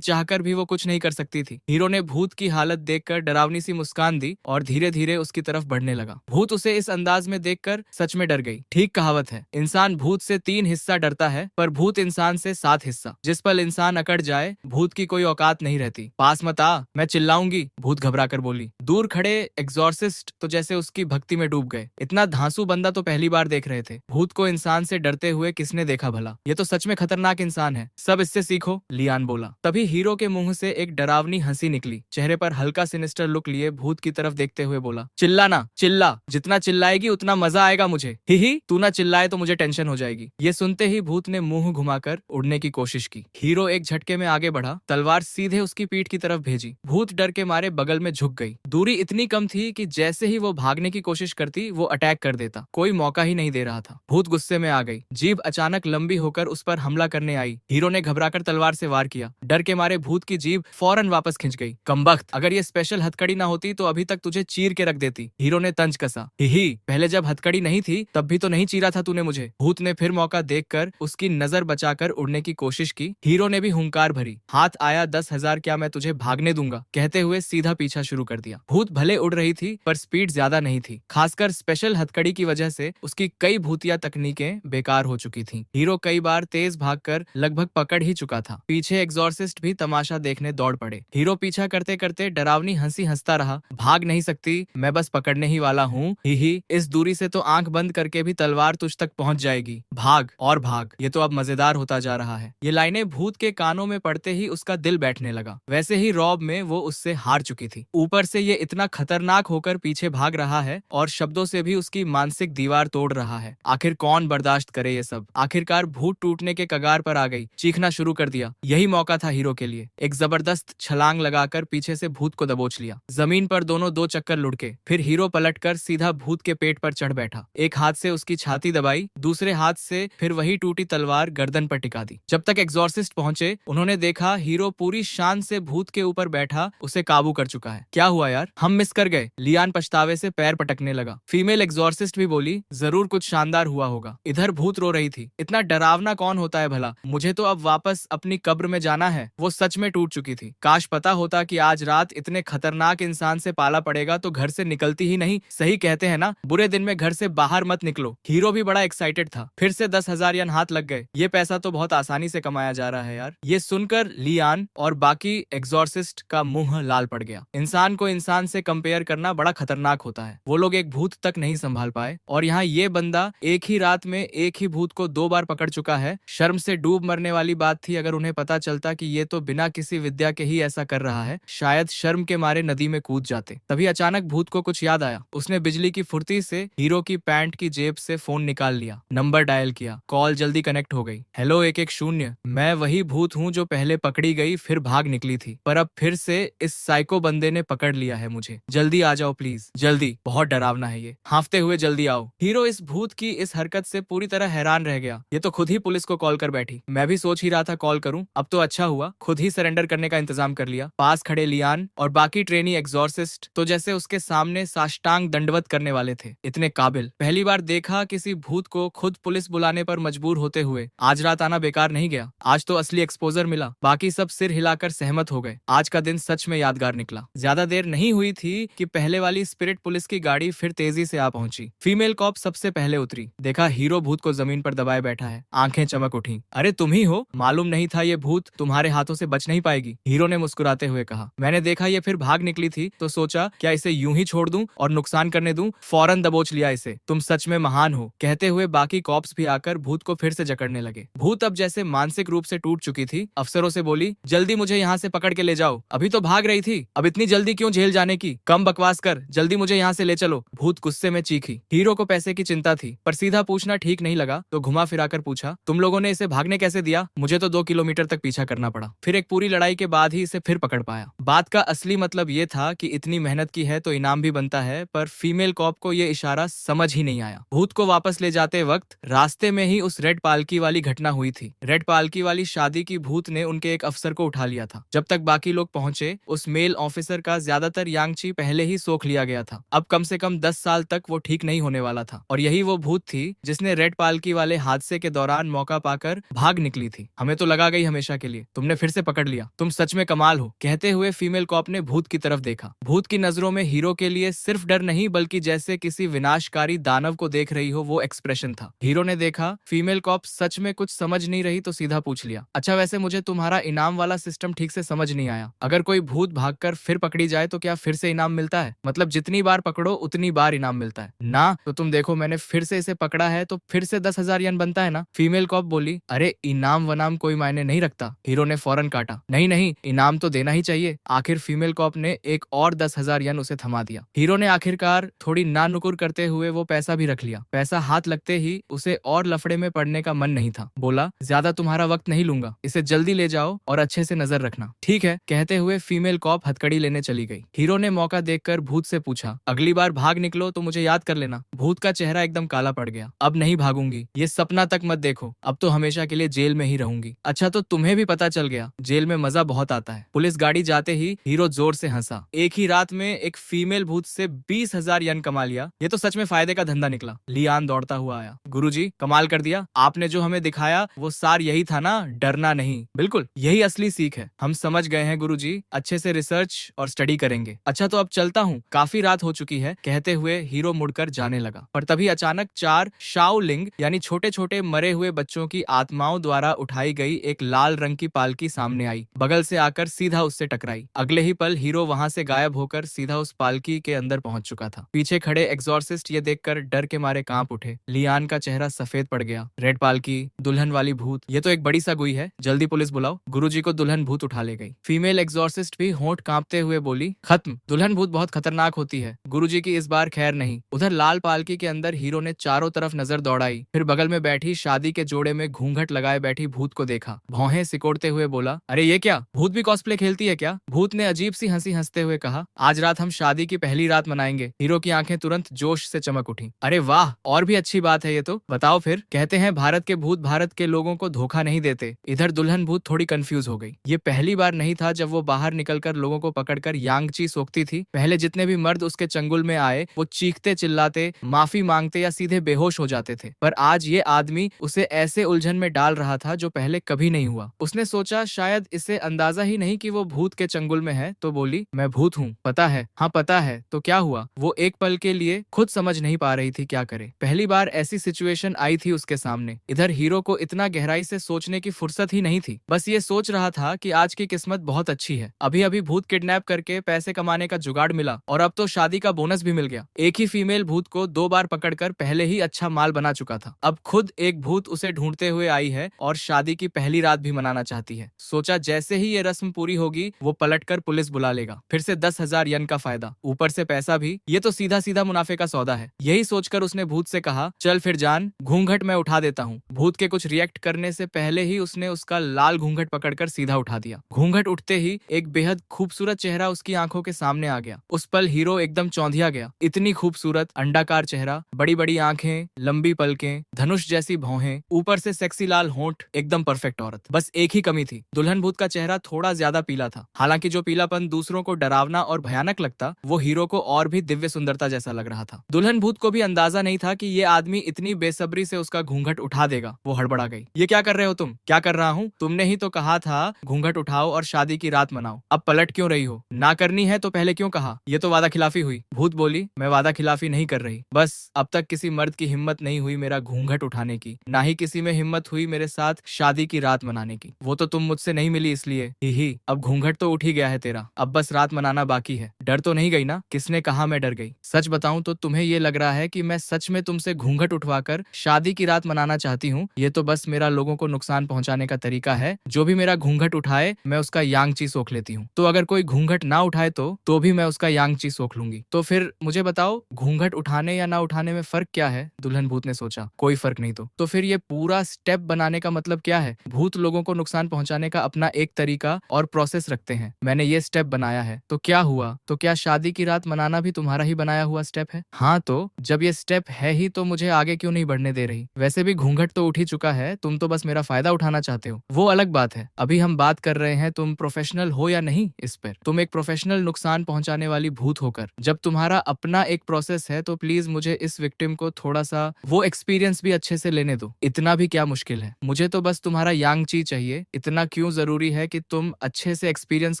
चाहकर भी वो कुछ नहीं कर सकती थी। हीरो ने भूत की हालत देखकर डरावनी सी मुस्कान दी और धीरे धीरे उसकी तरफ बढ़ने लगा। भूत उसे इस अंदाज में देखकर सच में डर गई। ठीक कहावत है, इंसान भूत से 3 हिस्सा डरता है पर भूत इंसान से 7 हिस्सा। जिस पल इंसान अकड़ जाए भूत की कोई औकात नहीं रहती। पास मत आ, मैं चिल्लाऊंगी, भूत घबरा कर बोली। दूर खड़े एग्जॉर्सिस्ट तो जैसे उसकी भक्ति में डूब गए। इतना धांसू बंदा तो पहली बार देख रहे थे। भूत को इंसान से डरते हुए किसने देखा भला? ये तो सच में खतरनाक इंसान है, सब इससे सीखो, लियान बोला। तभी हीरो के मुंह से एक डरावनी हंसी निकली। चेहरे पर हल्का सिनिस्टर लुक लिए भूत की तरफ देखते हुए बोला, चिल्लाना, चिल्ला, जितना चिल्लाएगी उतना मजा आएगा मुझे। ही तू ना चिल्लाए तो मुझे टेंशन हो जाएगी। ये सुनते ही भूत ने मुंह घुमाकर उड़ने की कोशिश की। हीरो एक झटके में आगे बढ़ा, तलवार सीधे उसकी पीठ की तरफ भेजी। भूत डर के मारे बगल में झुक गई। दूरी इतनी कम थी कि जैसे ही वो भागने की कोशिश करती वो अटैक कर देता। कोई मौका ही नहीं दे रहा था। भूत गुस्से में आ गई। जीभ अचानक लंबी होकर उस पर हमला करने आई। हीरो ने घबराकर तलवार से वार किया। डर के मारे भूत की जीभ फौरन वापस खिंच गई। कमबख्त, अगर ये स्पेशल हथकड़ी ना होती तो अभी तक तुझे चीर के रख देती। हीरो ने तंज कसा। ही पहले जब हथकड़ी नहीं थी तब भी तो नहीं चीरा था तूने मुझे। भूत ने फिर मौका देखकर उसकी नजर बचाकर उड़ने की कोशिश की। हीरो ने भी हुंकार भरी। हाथ आया 10,000, क्या मैं तुझे भागने दूंगा, कहते हुए सीधा पीछा शुरू कर दिया। भूत भले उड़ रही थी पर स्पीड ज्यादा नहीं थी। खासकर स्पेशल हथकड़ी की वजह से उसकी कई भूतिया तकनीकें बेकार हो चुकी थी। हीरो कई बार तेज भागकर लगभग पकड़ ही चुका था। पीछे एग्जॉर्सिस्ट भी तमाशा देखने दौड़ पड़े। हीरो पीछा करते करते डरावनी हंसी हंसता रहा। भाग नहीं सकती, मैं बस पकड़ने ही वाला हूँ। ही इस दूरी से तो आंख बंद करके भी तलवार तुझ तक पहुंच जाएगी। भाग और भाग। ये तो अब मजेदार होता जा रहा है। ये लाइनें भूत के कानों में पड़ते ही उसका दिल बैठने लगा। वैसे ही रॉब में वो उससे हार चुकी थी। ऊपर से ये ये इतना खतरनाक होकर पीछे भाग रहा है और शब्दों से भी उसकी मानसिक दीवार तोड़ रहा है। आखिर कौन बर्दाश्त करे ये सब। आखिरकार भूत टूटने के कगार पर आ गई, चीखना शुरू कर दिया। यही मौका था हीरो के लिए। एक जबरदस्त छलांग लगाकर पीछे से भूत को दबोच लिया। जमीन पर दोनों 2 चक्कर लुढ़के, फिर हीरो पलटकर सीधा भूत के पेट पर चढ़ बैठा। एक हाथ से उसकी छाती दबाई, दूसरे हाथ से फिर वही टूटी तलवार गर्दन पर टिका दी। जब तक एग्जॉर्सिस्ट पहुंचे, उन्होंने देखा हीरो पूरी शान से भूत के ऊपर बैठा उसे काबू कर चुका है। क्या हुआ यार, हम मिस कर गए। लियान पछतावे से पैर पटकने लगा। फीमेल एग्जॉर्सिस्ट भी बोली, जरूर कुछ शानदार हुआ होगा। इधर भूत रो रही थी, इतना डरावना कौन होता है भला, मुझे तो अब वापस अपनी कब्र में जाना है। वो सच में टूट चुकी थी। काश पता होता कि आज रात इतने खतरनाक इंसान से पाला पड़ेगा तो घर से निकलती ही नहीं। सही कहते हैं ना, बुरे दिन में घर से बाहर मत निकलो। हीरो भी बड़ा एक्साइटेड था। फिर से 10,000 यन हाथ लग गए। ये पैसा तो बहुत आसानी से कमाया जा रहा है यार। ये सुनकर लियान और बाकी एग्जॉर्सिस्ट का मुंह लाल पड़ गया। इंसान को इंसान से कंपेयर करना बड़ा खतरनाक होता है। वो लोग एक भूत तक नहीं संभाल पाए और यहाँ ये बंदा एक ही रात में एक ही भूत को 2 बार पकड़ चुका है। शर्म से डूब मरने वाली बात थी अगर उन्हें पता चलता कि ये तो बिना किसी विद्या के ही ऐसा कर रहा है। शायद शर्म के मारे नदी में कूद जाते। तभी अचानक भूत को कुछ याद आया। उसने बिजली की फुर्ती से हीरो की पैंट की जेब से फोन निकाल लिया, नंबर डायल किया। कॉल जल्दी कनेक्ट हो गई। हेलो 110, मैं वही भूत हूँ जो पहले पकड़ी गई फिर भाग निकली थी, पर अब फिर से इस साइको बंदे ने पकड़ लिया है मुझे। जल्दी आ जाओ प्लीज, जल्दी, बहुत डरावना है ये। हांफते हुए जल्दी आओ। हीरो इस भूत की इस हरकत से पूरी तरह हैरान रह गया। ये तो खुद ही पुलिस को कॉल कर बैठी। मैं भी सोच ही रहा था कॉल करूं। अब तो अच्छा हुआ खुद ही सरेंडर करने का इंतजाम कर लिया। पास खड़े लियान और बाकी ट्रेनी एग्जॉर्सिस्ट तो जैसे उसके सामने साष्टांग दंडवत करने वाले थे। इतने काबिल पहली बार देखा किसी भूत को खुद पुलिस बुलाने पर मजबूर होते हुए। आज रात आना बेकार नहीं गया। आज तो असली एक्सपोजर मिला। बाकी सब सिर हिलाकर सहमत हो गए। आज का दिन सच में यादगार निकला। ज्यादा देर नहीं हुई थी कि पहले वाली स्पिरिट पुलिस की गाड़ी फिर तेजी से आ पहुंची। फीमेल कॉप सबसे पहले उतरी। देखा हीरो भूत को जमीन पर दबाए बैठा है। आंखें चमक उठी। अरे तुम ही हो, मालूम नहीं था ये भूत तुम्हारे हाथों से बच नहीं पाएगी, हीरो ने मुस्कुराते हुए कहा। मैंने देखा ये फिर भाग निकली थी तो सोचा क्या इसे यूं ही छोड़ दूं और नुकसान करने दूं। फौरन दबोच लिया इसे। तुम सच में महान हो। कहते हुए बाकी कॉप्स भी आकर भूत को फिर से जकड़ने लगे। भूत अब जैसे मानसिक रूप से टूट चुकी थी। अफसरों से बोली, जल्दी मुझे यहाँ से पकड़ के ले जाओ। अभी तो भाग रही थी, अब इतनी जल्दी क्यों जेल जाने की। कम बकवास कर, जल्दी मुझे यहाँ से ले चलो। भूत गुस्से में चीखी। हीरो को पैसे की चिंता थी पर सीधा पूछना ठीक नहीं लगा तो घुमा फिराकर पूछा, तुम लोगों ने इसे भागने कैसे दिया। मुझे तो 2 किलोमीटर तक पीछा करना पड़ा। फिर एक पूरी लड़ाई के बाद ही इसे फिर पकड़ पाया। बात का असली मतलब ये था कि इतनी मेहनत की है तो इनाम भी बनता है, पर फीमेल कॉप को ये इशारा समझ ही नहीं आया। भूत को वापस ले जाते वक्त रास्ते में ही उस रेड पालकी वाली घटना हुई थी। रेड पालकी वाली शादी की भूत ने उनके एक अफसर को उठा लिया था। जब तक बाकी लोग पहुंचे उस मेल ऑफिसर का ज्यादातर यांगची पहले ही सोख लिया गया था। अब कम से कम 10 साल तक वो ठीक नहीं होने वाला था और यही वो भूत थी जिसने रेड पालकी वाले हादसे के दौरान मौका पाकर भाग निकली थी। हमें तो लगा गई हमेशा के लिए, तुमने फिर से पकड़ लिया। तुम सच में कमाल हो। कहते हुए फीमेल कॉप ने भूत की तरफ देखा। भूत की नजरों में हीरो के लिए सिर्फ डर नहीं बल्कि जैसे किसी विनाशकारी दानव को देख रही हो वो एक्सप्रेशन था। हीरो ने देखा फीमेल कॉप सच में कुछ समझ नहीं रही तो सीधा पूछ लिया, अच्छा वैसे मुझे तुम्हारा इनाम वाला सिस्टम ठीक से समझ नहीं आया। अगर कोई भूत भागकर फिर पकड़ी जाए तो क्या फिर से इनाम मिलता है। मतलब जितनी बार पकड़ो उतनी बार इनाम मिलता है ना। तो तुम देखो मैंने फिर से इसे पकड़ा है तो फिर से 10,000 यन बनता है ना। फीमेल कॉप बोली, अरे इनाम वनाम कोई मायने नहीं रखता। हीरो ने फौरन काटा, नहीं नहीं इनाम तो देना ही चाहिए। आखिर फीमेल कॉप ने एक और 10,000 यन उसे थमा दिया। हीरो ने आखिरकार थोड़ी ना नुकुर करते हुए वो पैसा भी रख लिया। पैसा हाथ लगते ही उसे और लफड़े में पड़ने का मन नहीं था। बोला, ज्यादा तुम्हारा वक्त नहीं लूंगा, इसे जल्दी ले जाओ और अच्छे से नजर रखना। ठीक है, कहते हुए फीमेल कॉप हथकड़ी लेने चली गई। हीरो ने मौका देखकर भूत से पूछा, अगली बार भाग निकलो तो मुझे याद कर लेना। भूत का चेहरा एकदम काला पड़ गया। अब नहीं भागूंगी, ये सपना तक मत देखो। अब तो हमेशा के लिए जेल में ही रहूंगी। अच्छा तो तुम्हें भी पता चल गया, जेल में मजा बहुत आता है। पुलिस गाड़ी जाते ही हीरो जोर से हंसा। एक ही रात में एक फीमेल भूत से 20,000 यन कमा लिया। ये तो सच में फायदे का धंधा निकला। लियान दौड़ता हुआ आया। गुरुजी कमाल कर दिया, आपने जो हमें दिखाया वो सार यही था ना, डरना नहीं। बिल्कुल यही असली सीख है। हम समझ गए हैं गुरुजी, अच्छे से रिसर्च और स्टडी करेंगे। अच्छा तो अब चलता हूँ, काफी रात हो चुकी है। कहते हुए हीरो मुड़कर जाने लगा पर तभी अचानक 4 शाओलिंग यानी छोटे छोटे मरे हुए बच्चों की आत्माओं द्वारा उठाई गई एक लाल रंग की पालकी सामने आई। बगल से आकर सीधा उससे टकराई। अगले ही पल हीरो वहां से गायब होकर सीधा उस पालकी के अंदर पहुंच चुका था। पीछे खड़े एग्जॉर्सिस्ट ये देखकर डर के मारे कांप उठे। लियान का चेहरा सफेद पड़ गया। रेड पालकी, दुल्हन वाली भूत, ये तो एक बड़ी सगुई है, जल्दी पुलिस बुलाओ। गुरुजी को दुल्हन भूत उठा ले गई। फीमेल एग्जॉर्सिस्ट भी होंठ कांपते हुए बोली, खत्म, दुल्हन भूत बहुत खतरनाक होती है। गुरुजी की इस बार खैर नहीं। उधर लाल पालकी के अंदर हीरो ने चारों तरफ नजर दौड़ाई, फिर बगल में बैठी शादी के जोड़े में घूंघट लगाए बैठी भूत को देखा। भौहें सिकोड़ते हुए बोला, अरे ये क्या, भूत भी कॉस्प्ले खेलती है क्या? भूत ने अजीब सी हंसी हंसते हुए कहा, आज रात हम शादी की पहली रात मनाएंगे। हीरो की आंखें तुरंत जोश से चमक उठी। अरे वाह, और भी अच्छी बात है ये तो, बताओ फिर। कहते हैं भारत के भूत भारत के लोगों को धोखा नहीं देते। इधर दुल्हन भूत थोड़ी कंफ्यूज हो गई। ये पहली बार नहीं था जब वो बाहर निकलकर लोगों को पकड़कर यांगची सोखती थी। पहले जितने भी मर्द उसके चंगुल में आए वो चीखते चिल्लाते, माफी मांगते या सीधे बेहोश हो जाते थे, पर आज ये आदमी उसे ऐसे उलझन में डाल रहा था जो पहले कभी नहीं हुआ। उसने सोचा शायद इसे अंदाजा ही नहीं कि वो भूत के चंगुल में है, तो बोली, मैं भूत हूँ, पता है? हाँ पता है, तो क्या हुआ? वो एक पल के लिए खुद समझ नहीं पा रही थी क्या करे। पहली बार ऐसी सिचुएशन आई थी उसके सामने। इधर हीरो को इतना गहराई से सोचने की फुर्सत ही नहीं थी। बस ये सोच रहा था कि आज की किस्मत बहुत अच्छी है। अभी अभी भूत किडनैप करके पैसे कमाने का जुगाड़ मिला और अब तो शादी का बोनस भी मिल गया। एक ही फीमेल भूत को 2 बार पकड़कर पहले ही अच्छा माल बना चुका था। अब खुद एक भूत उसे ढूंढते हुए आई है और शादी की पहली रात भी मनाना चाहती है। सोचा जैसे ही ये रस्म पूरी होगी वो पलटकर पुलिस बुला लेगा, फिर से 10,000 यन का फायदा, ऊपर से पैसा भी, ये तो सीधा सीधा मुनाफे का सौदा है। यही सोचकर उसने भूत से कहा, चल फिर जान, घूंघट मैं उठा देता हूँ। भूत के कुछ रिएक्ट करने से पहले ही उसने उसका लाल घूंघट पकड़कर सीधा उठा दिया। घूंघट उठते ही एक बेहद खूबसूरत चेहरा उसकी आंखों के सामने आ गया। उस पल हीरो एकदम चौंधिया गया। इतनी खूबसूरत अंडाकार चेहरा, बड़ी बड़ी आंखें, लंबी पलकें, धनुष जैसी भौहें, ऊपर से सेक्सी लाल होंठ, एकदम परफेक्ट औरत। बस एक ही कमी थी, दुल्हन भूत का चेहरा थोड़ा ज्यादा पीला था। हालांकि जो पीलापन दूसरों को डरावना और भयानक लगता, वो हीरो को और भी दिव्य सुंदरता जैसा लग रहा था। दुल्हन भूत को भी अंदाजा नहीं था कि ये आदमी इतनी बेसब्री से उसका घूंघट उठा देगा। वो हड़बड़ा गई। ये क्या कर रहे हो तुम? क्या कर रहा हूँ? तुमने ही तो कहा था घूंघट उठाओ और शादी की रात मनाओ, अब पलट क्यों रही हो? ना करनी है तो पहले क्यों कहा? ये तो वादा खिलाफी हुई। भूत बोली, मैं वादा खिलाफी नहीं कर रही, बस अब तक किसी मर्द की हिम्मत नहीं हुई मेरा घूंघट उठाने की, ना ही किसी में हिम्मत हुई मेरे साथ शादी की रात मनाने की। वो तो तुम मुझसे नहीं मिली इसलिए। ही अब घूंघट तो उठ ही गया है तेरा, अब बस रात मनाना बाकी है। डर तो नहीं गई ना? किसने कहा मैं डर गई? सच बताऊं तो तुम्हें ये लग रहा है कि मैं सच में तुमसे घूंघट उठवाकर शादी की रात मनाना चाहती हूँ। ये तो बस मेरा लोगों को नुकसान पहुंचाने का तरीका है। जो भी मेरा घूंघट उठाए मैं उसका यांगची सोख लेती हूँ, तो अगर कोई घूंघट ना उठाए तो भी मैं उसका यांगची सोख लूंगी। तो फिर मुझे बताओ, घूंघट उठाने या ना उठाने में फर्क क्या है? दुल्हन भूत ने सोचा, कोई फर्क नहीं तो फिर ये पूरा स्टेप बनाने का मतलब क्या है? भूत लोगों को नुकसान पहुंचाने का अपना एक तरीका और प्रोसेस रखते हैं। मैंने ये स्टेप बनाया है तो क्या हुआ? तो क्या शादी की रात मनाना भी तुम्हारा ही बनाया हुआ स्टेप है? हाँ, तो जब ये स्टेप है ही तो मुझे आगे क्यों नहीं बढ़ने दे रही? वैसे भी घूंघट तो उठ ही चुका है, तुम तो बस मेरा फायदा उठाना चाहते हो, वो अलग बात है। अभी हम बात कर रहे हैं तुम प्रोफेशनल हो या नहीं इस पर। तुम एक प्रोफेशनल नुकसान पहुंचाने वाली भूत होकर जब तुम्हारा अपना एक प्रोसेस है तो प्लीज मुझे इस विक्टिम को थोड़ा सा वो एक्सपीरियंस भी अच्छे से लेने दो। इतना भी क्या मुश्किल है? मुझे तो बस तुम्हारा यांगची चाहिए। इतना क्यों जरूरी है कि तुम अच्छे से एक्सपीरियंस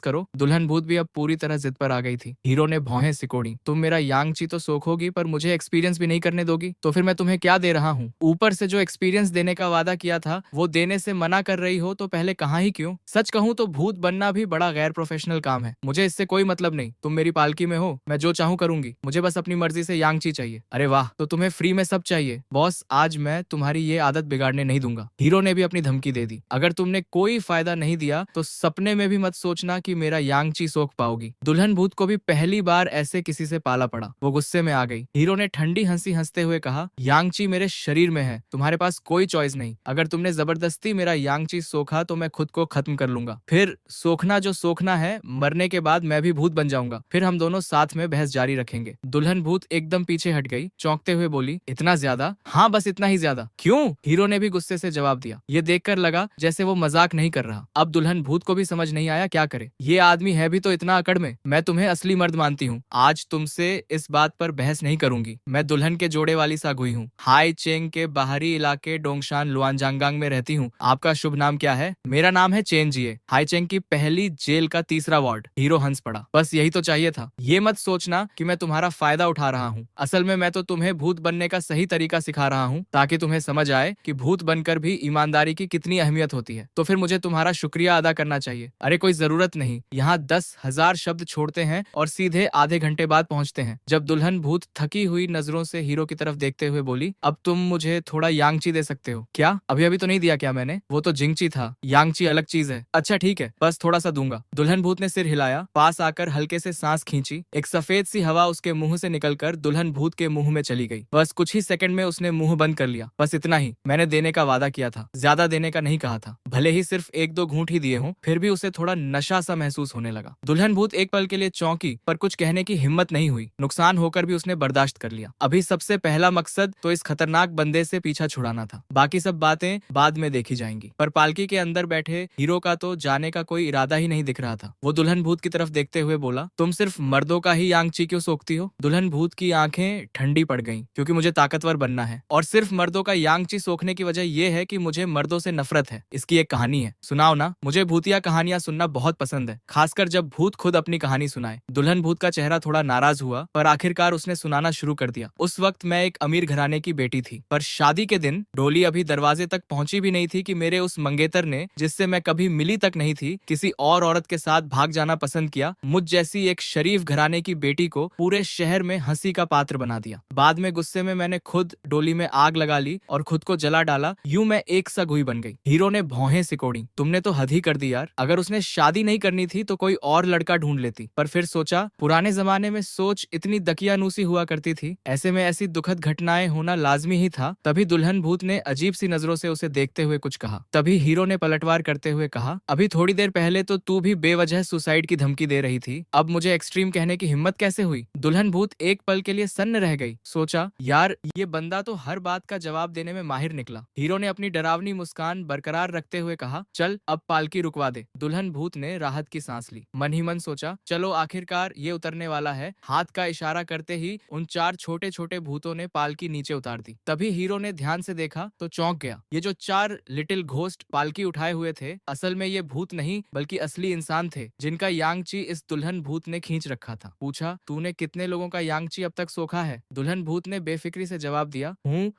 करो? दुल्हन भूत भी अब पूरी तरह जिद पर आ गई थी। हीरो ने भौहें सिकोड़ी, तुम मेरा यांगची तो सोखोगी पर मुझे एक्सपीरियंस भी नहीं करने दोगी? तो फिर मैं तुम्हें क्या दे रहा हूँ? ऊपर से जो एक्सपीरियंस देने का वादा किया था वो देने से मना कर रही हो तो पहले कहा ही क्यों? सच कहूँ तो भूत बनना भी बड़ा गैर प्रोफेशनल काम है। मुझे इससे कोई मतलब नहीं। तुम मेरी पालकी में हो, मैं जो चाहूँ करूंगी। मुझे बस अपनी मर्जी से यांगची चाहिए। अरे वाह, तो तुम्हें फ्री में सब चाहिए? बॉस, आज मैं तुम्हारी ये आदत बिगाड़ने नहीं दूंगा। हीरो ने भी अपनी धमकी दे दी। अगर तुमने कोई फायदा नहीं दिया तो सपने में भी मत सोचना कि मेरा यांगची सोख पाओगी। दुल्हन भूत को भी पहली बार ऐसे किसी से पाला पड़ा। वो गुस्से में आ गई। हीरो ने ठंडी हंसी हंसते हुए कहा, यांगची मेरे शरीर में है, तुम्हारे पास कोई चॉइस नहीं। अगर तुमने जबरदस्ती मेरा यांगची सोखा तो मैं खुद को खत्म कर लूंगा। फिर सोखना जो सोखना है, मरने के बाद मैं भी भूत बन जाऊंगा। फिर हम दोनों साथ में बहस जारी रखेंगे। दुल्हन भूत एकदम पीछे हट गई, चौंकते हुए बोली, इतना ज्यादा? हाँ, बस इतना ही ज्यादा। क्यों? हीरो ने भी गुस्से से जवाब दिया। ये देखकर लगा जैसे वो मजाक नहीं कर रहा। अब दुल्हन भूत को भी समझ नहीं आया क्या करे। ये आदमी है भी तो इतना अकड़ में। मैं तुम्हें असली मर्द मानती हूँ, आज तुमसे इस बात पर बहस नहीं करूंगी। मैं दुल्हन के जोड़े वाली सागुई हूँ, हाई चेंग के बाहरी इलाके डोंगशान लुआनजांगांग में रहती हूँ। आपका शुभ नाम क्या है? मेरा नाम है चेन जिए, हाई चेंग की पहली जेल का 3रा वार्ड। हीरो हंस पड़ा। बस यही तो चाहिए था। ये मत सोचना कि मैं तुम्हारा फायदा उठा रहा हूँ। असल में मैं तो तुम्हें भूत बनने का सही तरीका सिखा रहा हूँ ताकि तुम्हें समझ आए कि भूत बनकर भी ईमानदारी की कितनी अहमियत होती है। तो फिर मुझे तुम्हारा शुक्रिया अदा करना चाहिए। अरे कोई जरूरत नहीं, यहाँ 10,000 शब्द छोड़ते हैं और सीधे आधे घंटे बाद पहुंचते हैं। जब दुल्हन भूत थकी हुई नजरों से हीरो की तरफ देखते हुए बोली, अब तुम मुझे थोड़ा यांगची दे सकते हो क्या? अभी अभी तो नहीं दिया क्या मैंने? वो तो जिंगची था, यांगची अलग चीज है। अच्छा ठीक है, बस थोड़ा सा दूंगा। दुल्हन भूत ने सिर हिलाया, पास आकर हल्के से सांस खींची। एक सफेद सी हवा उसके मुंह से निकलकर दुल्हन भूत के मुंह में चली गई। बस कुछ ही सेकंड में उसने मुंह बंद कर लिया। बस इतना ही, मैंने देने का वादा किया था, ज्यादा देने का नहीं कहा था। भले ही सिर्फ एक दो घूंट ही दिए हों, फिर भी उसे थोड़ा नशा सा महसूस होने लगा। दुल्हन भूत एक पल के लिए चौंकी, पर कुछ कहने की हिम्मत नहीं हुई। नुकसान होकर भी उसने बर्दाश्त कर लिया। अभी सबसे पहला मकसद तो इस खतरनाक बंदे से पीछा छुड़ाना था, बाकी सब बातें बाद में देखी जाएंगी। पर पालकी के अंदर बैठे हीरो का तो जाने का कोई इरादा ही नहीं दिख रहा था। वो दुल्हन भूत की तरफ देखते हुए बोला, तुम सिर्फ मर्दों का ही यांगची क्यों सोखती हो? दुल्हन भूत की आंखें ठंडी पड़ गईं, क्योंकि मुझे ताकतवर बनना है, और सिर्फ मर्दों का यांगची सोखने की वजह यह है कि मुझे मर्दों से नफरत है। इसकी एक कहानी है, सुनाओ ना। मुझे भूतिया कहानियां सुनना बहुत पसंद है, खासकर जब भूत खुद अपनी कहानी सुनाए। दुल्हन भूत का चेहरा थोड़ा नाराज हुआ, पर आखिरकार उसने सुनाना शुरू कर दिया। उस वक्त मैं एक अमीर घराने की बेटी थी, पर शादी के दिन डोली अभी दरवाजे तक पहुंची भी नहीं थी कि मेरे उस मंगेतर ने, जिससे मैं कभी मिली तक नहीं थी, किसी और औरत के साथ भाग जाना पसंद किया। मुझ जैसी एक शरीफ घराने की बेटी को पूरे शहर में हंसी का पात्र बना दिया। बाद में गुस्से में मैंने खुद डोली में आग लगा ली और खुद को जला डाला। यूं मैं एक सा घुई बन गई। हीरो ने भौहें सिकोड़ी। तुमने तो हद ही कर दी यार। अगर उसने शादी नहीं करनी थी तो कोई और लड़का ढूंढ लेती, पर फिर सोचा पुराने जमाने में सोच इतनी दकियानूसी हुआ करती थी, ऐसे में ऐसी दुखद घटनाएं होना लाजमी ही था। तभी दुल्हन भूत ने अजीब सी नजरों से उसे देखते हुए कुछ कहा। तभी हीरो ने पलटवार करते हुए कहा, अभी थोड़ी देर पहले तो तू भी बेवजह सुसाइड की धमकी दे रही थी, अब मुझे एक्सट्रीम कहने की हिम्मत कैसे हुई? दुल्हन भूत एक पल के लिए सन्न रह गई। सोचा, यार ये बंदा तो हर बात का जवाब देने में माहिर निकला। हीरो ने अपनी डरावनी मुस्कान बरकरार रखते हुए कहा, चल अब पालकी रुकवा दे। दुल्हन भूत ने राहत की सांस ली। मन ही मन सोचा, चलो आखिरकार ये उतरने वाला है। हाथ का इशारा करते ही उन चार छोटे छोटे भूतों ने पालकी नीचे उतार दी। तभी हीरो ने ध्यान से देखा तो चौंक गया। ये जो चार लिटिल घोस्ट पालकी उठाए हुए थे, असल में ये भूत नहीं बल्कि असली इंसान थे, जिनका यांगची इस दुल्हन भूत ने खींच रखा था। पूछा, तूने कितने लोगों का यांगची अब तक सोखा है? दुल्हन भूत ने बेफिक्री से जवाब दिया,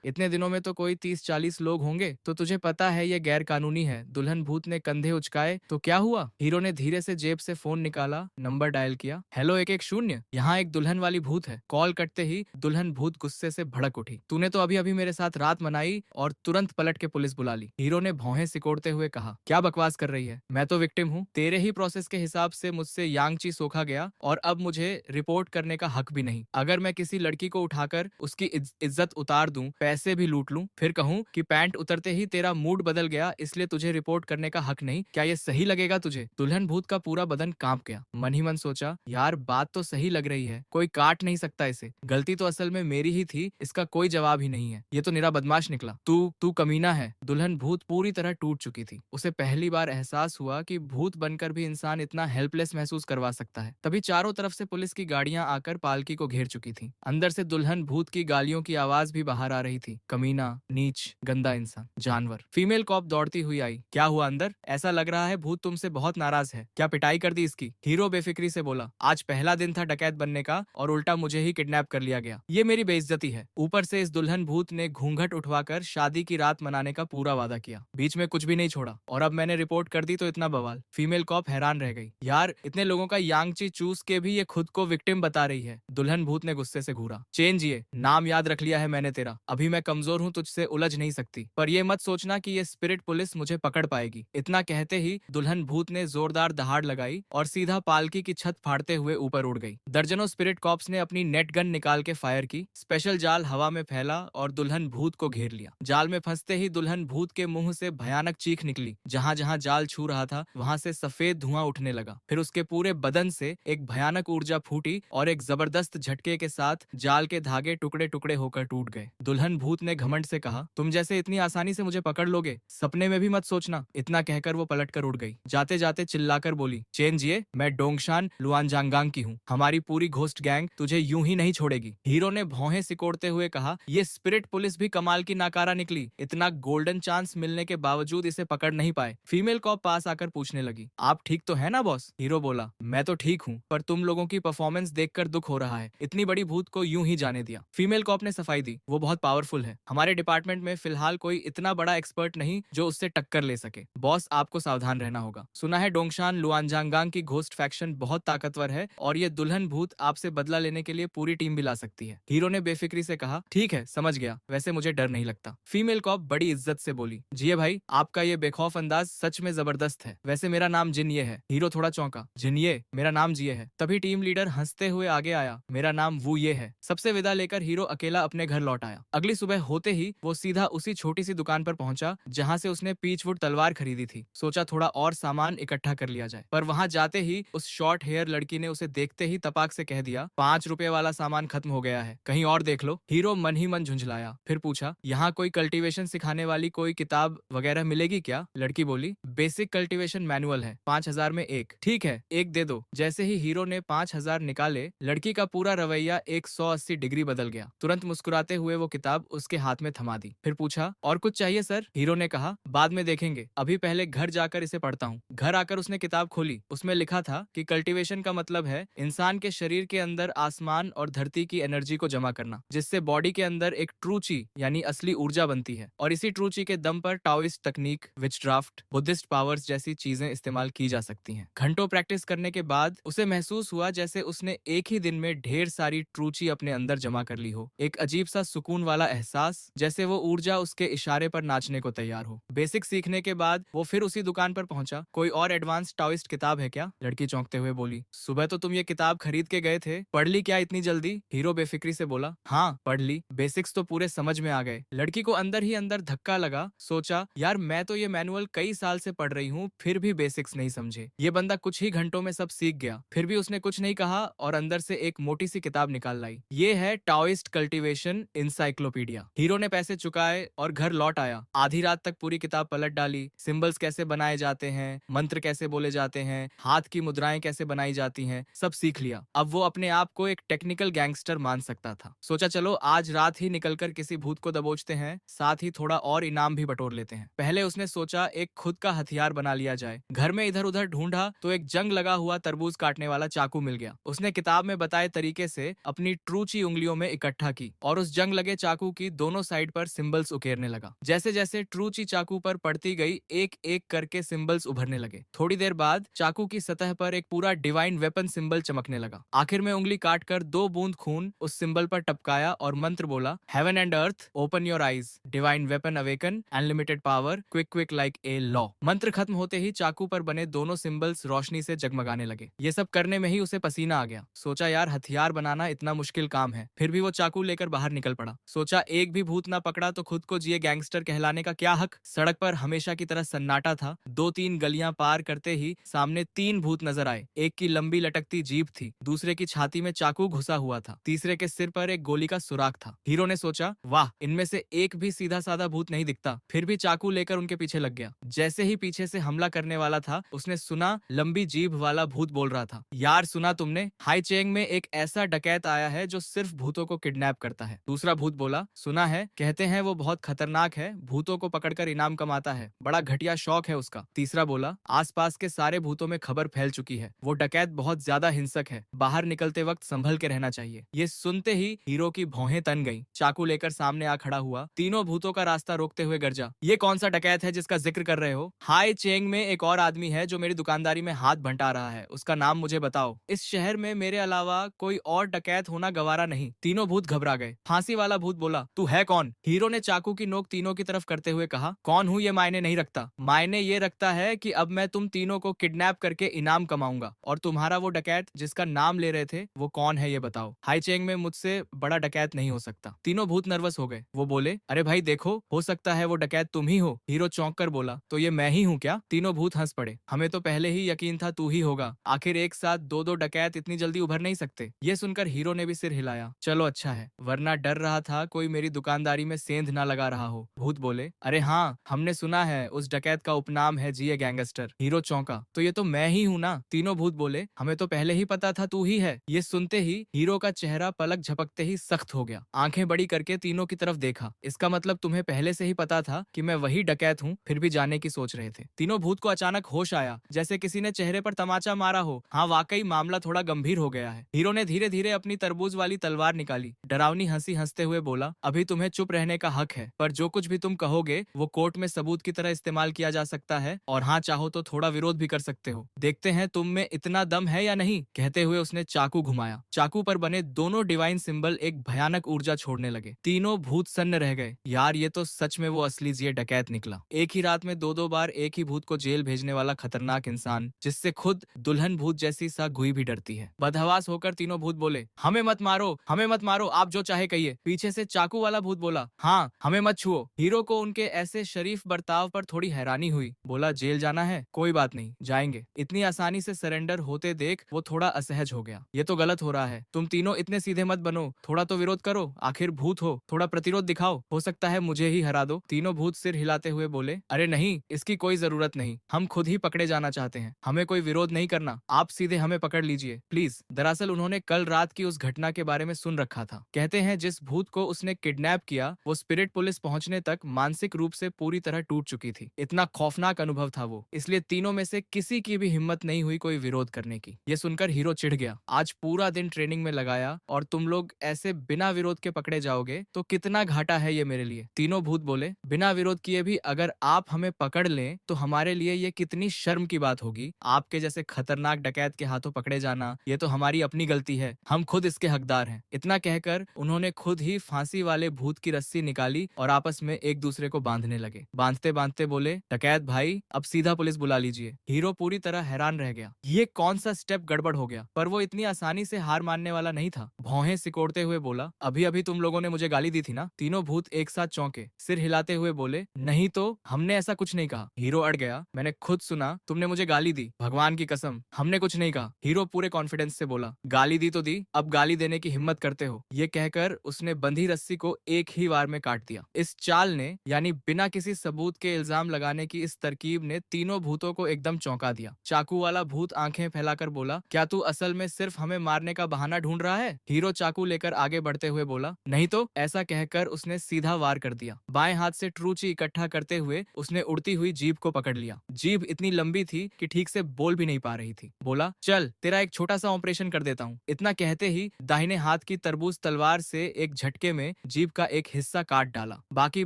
इतने दिनों में तो कोई 30-40 लोग होंगे। तो तुझे पता है ये गैर कानूनी है। दुल्हन भूत ने कंधे उचकाए। तो क्या हुआ? हीरो ने धीरे से जेब से फोन निकाला, नंबर डायल किया। हेलो 110, यहाँ एक दुल्हन वाली भूत है। कॉल कटते ही दुल्हन भूत गुस्से से भड़क उठी। तूने तो अभी अभी मेरे साथ रात मनाई और तुरंत पलट के पुलिस बुला ली। हीरो ने भौहें सिकोड़ते हुए कहा, क्या बकवास कर रही है? मैं तो विक्टिम हूँ। तेरे ही प्रोसेस के हिसाब से मुझसे यांगची सोखा गया और अब मुझे रिपोर्ट करने का हक भी नहीं। अगर मैं किसी लड़की को उठाकर उसकी इज्जत उतार दूं, पैसे भी लूट लूं, फिर कहूं कि पैंट उतरते ही तेरा मूड बदल गया इसलिए तुझे रिपोर्ट करने का हक नहीं, क्या ये सही लगेगा तुझे? दुल्हन भूत का पूरा बदन कांप गया। मन ही मन सोचा, यार बात तो सही लग रही है, कोई काट नहीं सकता इसे। गलती तो असल में मेरी ही थी, इसका कोई जवाब ही नहीं है। ये तो निरा बदमाश निकला। तू तू कमीना है। दुल्हन भूत पूरी तरह टूट चुकी थी। उसे पहली बार एहसास हुआ कि भूत बनकर भी इंसान इतना हेल्पलेस महसूस करवा सकता है। तभी चारों तरफ से पुलिस की गाड़ियां आकर पालकी को घेर चुकी थी। अंदर से दुल्हन भूत की गालियों की आवाज भी बाहर आ रही थी। कमीना, नीच, गंदा इंसान, जानवर। फीमेल कॉप दौड़ती हुई आई। क्या हुआ अंदर? ऐसा लग रहा है भूत तुमसे बहुत नाराज है। क्या पिटाई कर दी इसकी? हीरो बेफिक्री से बोला, आज पहला दिन था डकैत बनने का और उल्टा मुझे ही किडनैप कर लिया गया। ये मेरी बेइज्जती है। ऊपर से इस दुल्हन भूत ने घूंघट उठवाकर शादी की रात मनाने का पूरा वादा किया, बीच में कुछ भी नहीं छोड़ा, और अब मैंने रिपोर्ट कर दी तो इतना बवाल। फीमेल कॉप हैरान रह गई। यार इतने लोगों का यांगची चूस के भी ये खुद को विक्टिम बता रही है। दुल्हन भूत ने गुस्से से घूरा। चेंज, ये नाम याद रख लिया है मैंने तेरा। अभी मैं कमजोर हूँ, तुझसे उलझ नहीं सकती, पर ये मत सोचना कि ये स्पिरिट पुलिस मुझे पकड़ पाएगी। इतना कहते ही दुल्हन भूत ने जोरदार दहाड़ लगाई और सीधा पालकी की छत फाड़ते हुए ऊपर उड़ गई। दर्जनों स्पिरिट कॉप्स ने अपनी नेट गन निकाल के फायर की। स्पेशल जाल हवा में फैला और दुल्हन भूत को घेर लिया। जाल में फंसते ही दुल्हन भूत के मुंह से भयानक चीख निकली। जहां जहां जाल छू रहा था वहां से सफेद धुआं उठने लगा। फिर उसके पूरे बदन से एक भयानक ऊर्जा फूटी और एक जबरदस्त झटके के साथ जाल के धागे टुकड़े टुकड़े होकर टूट गए। दुल्हन भूत ने घमंड से कहा, तुम जैसे इतनी आसानी से मुझे पकड़ लोगे, सपने में भी मत सोचना। इतना कहकर वो पलटकर उड़ गई। जाते जाते चिल्लाकर बोली, चेन जिए, मैं डोंगशान लुआनजांगांग की हूँ। हमारी पूरी घोस्ट गैंग तुझे यूं ही नहीं छोड़ेगी। हीरो ने भौहें सिकोड़ते हुए कहा, ये स्पिरिट पुलिस भी कमाल की नाकारा निकली। इतना गोल्डन चांस मिलने के बावजूद इसे पकड़ नहीं पाए। फीमेल कॉप पास आकर पूछने लगी, आप ठीक तो है ना बॉस? हीरो बोला, मैं तो ठीक हूँ, पर तुम लोगों की परफॉर्मेंस देखकर दुख हो रहा है। इतनी बड़ी भूत को यूं ही जाने दिया। फीमेल कॉप ने सफाई दी, वो बहुत पावरफुल है। हमारे डिपार्टमेंट में फिलहाल कोई इतना बड़ा एक्सपर्ट नहीं जो उससे टक्कर ले सके। बॉस आपको सावधान रहना होगा। सुना है डोंगशान लुआनजांगांग की घोस्ट फैक्शन बहुत ताकतवर है और ये दुल्हन भूत आपसे बदला लेने के लिए पूरी टीम भी ला सकती है। हीरो ने बेफिक्री से कहा, ठीक है, समझ गया, वैसे मुझे डर नहीं लगता। फीमेल कॉप बड़ी इज्जत से बोली, जिये भाई, आपका ये बेखौफ अंदाज सच में जबरदस्त है। वैसे मेरा नाम जिन्ये है। हीरो थोड़ा चौंका। जिन्ये, मेरा नाम जिये है। तभी टीम लीडर हंसते हुए आगे आया, मेरा नाम वो ये है। सबसे विदा लेकर हीरो अकेला अपने घर लौट आया। अगली सुबह होते ही वो सीधा उसी छोटी सी दुकान पर पहुंचा जहां से उसने पीचवुड तलवार खरीदी थी। सोचा थोड़ा और सामान इकट्ठा कर लिया जाए, पर वहां जाते ही उस शॉर्ट हेयर लड़की ने उसे देखते ही तपाक से कह दिया, 5 रुपए वाला सामान खत्म हो गया है, कहीं और देख लो। हीरो मन ही मन झुंझलाया, फिर पूछा, यहाँ कोई कल्टीवेशन सिखाने वाली कोई किताब वगैरह मिलेगी क्या? लड़की बोली, बेसिक कल्टीवेशन मैनुअल है, 5,000 में एक। ठीक है, एक दे दो। जैसे ही हीरो ने 5,000 निकाले, लड़की का पूरा रवैया 180 डिग्री बदल गया। तुरंत मुस्कुराते हुए वो किताब उसके हाथ में थमा दी। फिर पूछा, और कुछ चाहिए सर? हीरो ने कहा, बाद में देखेंगे, अभी पहले घर जाकर इसे पढ़ता हूँ। घर आकर उसने किताब खोली। उसमें लिखा था कि कल्टीवेशन का मतलब है इंसान के शरीर के अंदर आसमान और धरती की एनर्जी को जमा करना, जिससे बॉडी के अंदर एक ट्रू ची यानी असली ऊर्जा बनती है, और इसी ट्रू ची के दम पर टाओइस्ट तकनीक, विच ड्राफ्ट, बुद्धिस्ट पावर्स जैसी चीजें इस्तेमाल की जा सकती हैं। घंटों प्रैक्टिस करने के बाद उसे महसूस हुआ जैसे उसने एक ही दिन में ढेर सारी ट्रू ची अपने अंदर जमा कर ली हो। एक अजीब सा सुकून वाला एहसास, जैसे वो ऊर्जा उसके इशारे पर नाचने को तैयार हो। बेसिक सीखने के बाद वो फिर उसी दुकान पर पहुंचा। कोई और एडवांस टाओइस्ट किताब है क्या? लड़की चौंकते हुए बोली, सुबह तो तुम ये किताब खरीद के गए थे, पढ़ ली क्या इतनी जल्दी? हीरो बेफिक्री से बोला, हाँ पढ़ ली, बेसिक्स तो पूरे समझ में आ गए। लड़की को अंदर ही अंदर धक्का लगा। सोचा, यार मैं तो ये मैनुअल कई साल से पढ़ रही हूँ, फिर भी बेसिक्स नहीं समझे। ये बंदा कुछ ही घंटों में सब सीख गया। फिर भी उसने कुछ नहीं कहा और अंदर से एक मोटी सी किताब निकाल लाई। ये है टाओइस्ट कल्टीवेशन इंसाइक्लोपीडिया। हीरो ने पैसे चुकाए और घर लौट आया। आधी रात तक पूरी किताब पलट डाली। सिंबल्स कैसे बनाए जाते हैं, मंत्र कैसे बोले जाते हैं, हाथ की मुद्राएं कैसे बनाई जाती हैं, सब सीख लिया। अब वो अपने आप को एक टेक्निकल गैंगस्टर मान सकता था। सोचा चलो आज रात ही निकलकर किसी भूत को दबोचते हैं, साथ ही थोड़ा और इनाम भी बटोर लेते हैं। पहले उसने सोचा एक खुद का हथियार बना लिया जाए। घर में इधर उधर ढूंढा तो एक जंग लगा हुआ तरबूज काटने वाला चाकू मिल गया। उसने किताब में बताए तरीके से अपनी ट्रूची उंगलियों में इकट्ठा की और उस जंग लगे चाकू की दोनों साइड पर सिंबल्स उकेरने लगा। जैसे जैसे ट्रूची चाकू पर पड़ती गई, एक एक करके सिंबल्स उभरने लगे। थोड़ी देर बाद चाकू की सतह पर एक पूरा डिवाइन वेपन सिंबल चमकने लगा। आखिर में उंगली काटकर 2 बूंद खून उस सिंबल पर टपकाया और मंत्र बोला, heaven and earth open your eyes, divine weapon awaken, unlimited power, quick quick like a law. मंत्र खत्म होते ही चाकू पर बने दोनों सिंबल्स रोशनी से जगमगाने लगे। ये सब करने में ही उसे पसीना आ गया। सोचा यार हथियार बनाना इतना मुश्किल काम है, फिर भी वो चाकू लेकर बाहर निकल पड़ा। सोचा एक भी भूत ना पकड़ा तो खुद को जिए गैंगस्टर कहलाने का क्या हक। सड़क पर हमेशा की तरह सन्नाटा था। 2-3 गलियां पार करते ही सामने 3 भूत नजर आए। एक की लंबी लटकती जीभ थी, दूसरे की छाती में चाकू घुसा हुआ था, तीसरे के सिर पर एक गोली का सुराग था। हीरो ने सोचा, वाह, इनमें से एक भी सीधा साधा भूत नहीं दिखता। फिर भी चाकू लेकर उनके पीछे लग गया। जैसे ही पीछे से हमला करने वाला था, उसने सुना लंबी जीभ वाला भूत बोल रहा था, यार सुना तुमने, हाई चेंग में एक ऐसा डकैत आया है जो सिर्फ भूतों को किडनैप करता है। दूसरा भूत बोला, सुना है, कहते हैं वो बहुत खतरनाक है, भूतों को पकड़कर इनाम कमाता है, बड़ा घटिया शौक है उसका। तीसरा बोला, आसपास के सारे भूतों में खबर फैल चुकी है, वो डकैत बहुत ज्यादा हिंसक है, बाहर निकलते वक्त संभल के रहना चाहिए। ये सुनते ही हीरो की भौहें तन गईं। चाकू लेकर सामने आ खड़ा हुआ, तीनों भूतों का रास्ता रोकते हुए गरजा, ये कौन सा डकैत है जिसका जिक्र कर रहे हो? हाई चेंग में एक और आदमी है जो मेरी दुकानदारी में हाथ बंटा रहा है, उसका नाम मुझे बताओ। इस शहर में मेरे अलावा कोई और डकैत होना गवारा नहीं। तीनों भूत घबरा गए। फांसी वाला भूत बोला, तू है कौन? हीरो ने चाकू की नोक तीनों की तरफ करते हुए कहा, कौन हूँ ये मायने नहीं रखता, मायने ये रखता है कि अब मैं तुम तीनों को किडनैप करके इनाम कमाऊंगा, और तुम्हारा वो डकैत जिसका नाम ले रहे थे वो कौन है ये बताओ। हाई चेंग में मुझसे बड़ा डकैत नहीं हो सकता। तीनों भूत नर्वस हो गए। वो बोले, अरे भाई देखो, हो सकता है वो डकैत तुम ही हो। हीरो चौंक कर बोला, तो ये मैं ही हूँ क्या? तीनों भूत हंस पड़े। हमें तो पहले ही यकीन था तू ही होगा, आखिर एक साथ 2-2 डकैत इतनी जल्दी उभर नहीं सकते। ये सुनकर हीरो ने भी सिर हिलाया, चलो अच्छा है, वरना डर रहा था कोई मेरी दुकानदारी में सेंध ना लगा रहा हो। भूत बोले, अरे हाँ, हमने सुना है उस डकैत का उपनाम है जिए गैंगस्टर। हीरो चौंका, तो ये तो मैं ही हूँ ना। तीनों भूत बोले, हमें तो पहले ही पता था तू ही है। ये सुनते ही हीरो का चेहरा पलक झपकते ही सख्त हो गया। आंखें बड़ी करके तीनों की तरफ देखा, इसका मतलब तुम्हें पहले से ही पता था कि मैं वही डकैत हूँ, फिर भी जाने की सोच रहे थे। तीनों भूत को अचानक होश आया, जैसे किसी ने चेहरे पर तमाचा मारा हो। हाँ वाकई मामला थोड़ा गंभीर हो गया है। हीरो ने धीरे धीरे अपनी तरबूज वाली तलवार निकाली। डरावनी हंसी हंसते हुए बोला, अभी तुम्हें चुप रहने का हक है, पर जो कुछ भी तुम कहोगे वो कोर्ट में सबूत की तरह इस्तेमाल किया जा सकता है, और हाँ चाहो तो थोड़ा विरोध भी कर सकते हो। देखते हैं तुम में इतना दम है या नहीं। कहते हुए उसने चाकू घुमाया। चाकू पर बने दोनों डिवाइन सिंबल एक भयानक ऊर्जा छोड़ने लगे। तीनों भूत सन्न रह गए। यार ये तो सच में वो असली ये डकैत निकला। एक ही रात में दो दो बार एक ही भूत को जेल भेजने वाला खतरनाक इंसान, जिससे खुद दुल्हन भूत जैसी सा गुई भी डरती है। बदहवास होकर तीनों भूत बोले, हमें मत मारो, हमें मत मारो, आप जो चाहे कहिए। पीछे से चाकू वाला भूत बोला, हाँ हमें मत छुओ। हीरो को उनके ऐसे शरीफ बर्ताव पर थोड़ी हैरानी हुई। बोला, जेल जाना है, कोई बात नहीं, जाएंगे। इतनी आसानी से सरेंडर होते देख वो थोड़ा असहज हो गया। ये तो गलत हो रहा है, तुम तीनों इतने सीधे मत बनो, थोड़ा तो विरोध करो, आखिर भूत हो, थोड़ा प्रतिरोध दिखाओ, हो सकता है मुझे ही हरा दो। तीनों भूत सिर हिलाते हुए बोले, अरे नहीं, इसकी कोई जरूरत नहीं, हम खुद ही पकड़े जाना चाहते हैं, हमें कोई विरोध नहीं करना, आप सीधे हमें पकड़ लीजिए प्लीज। दरअसल उन्होंने कल रात की उस घटना के बारे में सुन रखा था। कहते हैं जिस भूत को उसने किडनैप किया वो स्पिरिट पुलिस पहुंचने तक मानसिक रूप से पूरी तरह टूट चुकी थी। इतना खौफनाक अनुभव था वो, इसलिए तीनों में से किसी की भी हिम्मत नहीं हुई कोई विरोध करने की। ये सुनकर हीरो चिढ़ गया, आज पूरा दिन ट्रेनिंग में लगाया और तुम लोग ऐसे बिना विरोध के पकड़े जाओगे तो कितना घाटा है ये मेरे लिए। तीनों भूत बोले, बिना विरोध किए भी अगर आप हमें पकड़ लें तो हमारे लिए ये कितनी शर्म की बात होगी। आपके जैसे खतरनाक डकैत के हाथों पकड़े जाना ये तो हमारी अपनी गलती है, हम खुद इसके हकदार हैं। इतना कहकर उन्होंने खुद ही फांसी वाले भूत की रस्सी निकाली और आपस में एक दूसरे को बांधने लगे। बांधते बांधते बोले, डकैत भाई अब सीधा पुलिस बुला लीजिए। हीरो पूरी तरह हैरान रह गया, ये कौन सा स्टेप गड़बड़ हो गया, पर वो इतनी आसानी से हार मानने वाला नहीं था। भौहें सिकोड़ते हुए बोला, अभी अभी तुम लोगों ने मुझे गाली दी थी ना। तीनों भूत एक साथ चौंके, सिर हिलाते हुए बोले, नहीं तो हमने ऐसा कुछ नहीं कहा। हीरो अड़ गया, मैंने खुद सुना तुमने मुझे गाली दी, भगवान की कसम हमने कुछ नहीं कहा। हीरो पूरे कॉन्फिडेंस से बोला, गाली दी तो दी, अब गाली देने की हिम्मत करते हो। ये कहकर उसने बंधी रस्सी को एक ही वार में काट दिया। इस चाल ने, यानी बिना किसी सबूत के इल्जाम लगाने की इस तरकीब ने तीनों भूतों को एकदम चौंका दिया। चाकू वाला भूत आंखें फैलाकर बोला, क्या तू असल में सिर्फ हमें मारने का बहाना ढूंढ रहा है? हीरो चाकू लेकर आगे बढ़ते हुए बोला, नहीं तो। ऐसा कहकर उसने सीधा वार कर दिया। बाएं हाथ से ट्रूची इकट्ठा करते हुए उसने उड़ती हुई जीभ को पकड़ लिया। जीभ इतनी लंबी थी कि ठीक से बोल भी नहीं पा रही थी। बोला, चल तेरा एक छोटा सा ऑपरेशन कर देता हूँ। इतना कहते ही दाहिने हाथ की तरबूज तलवार से एक झटके में जीभ का एक हिस्सा काट डाला। बाकी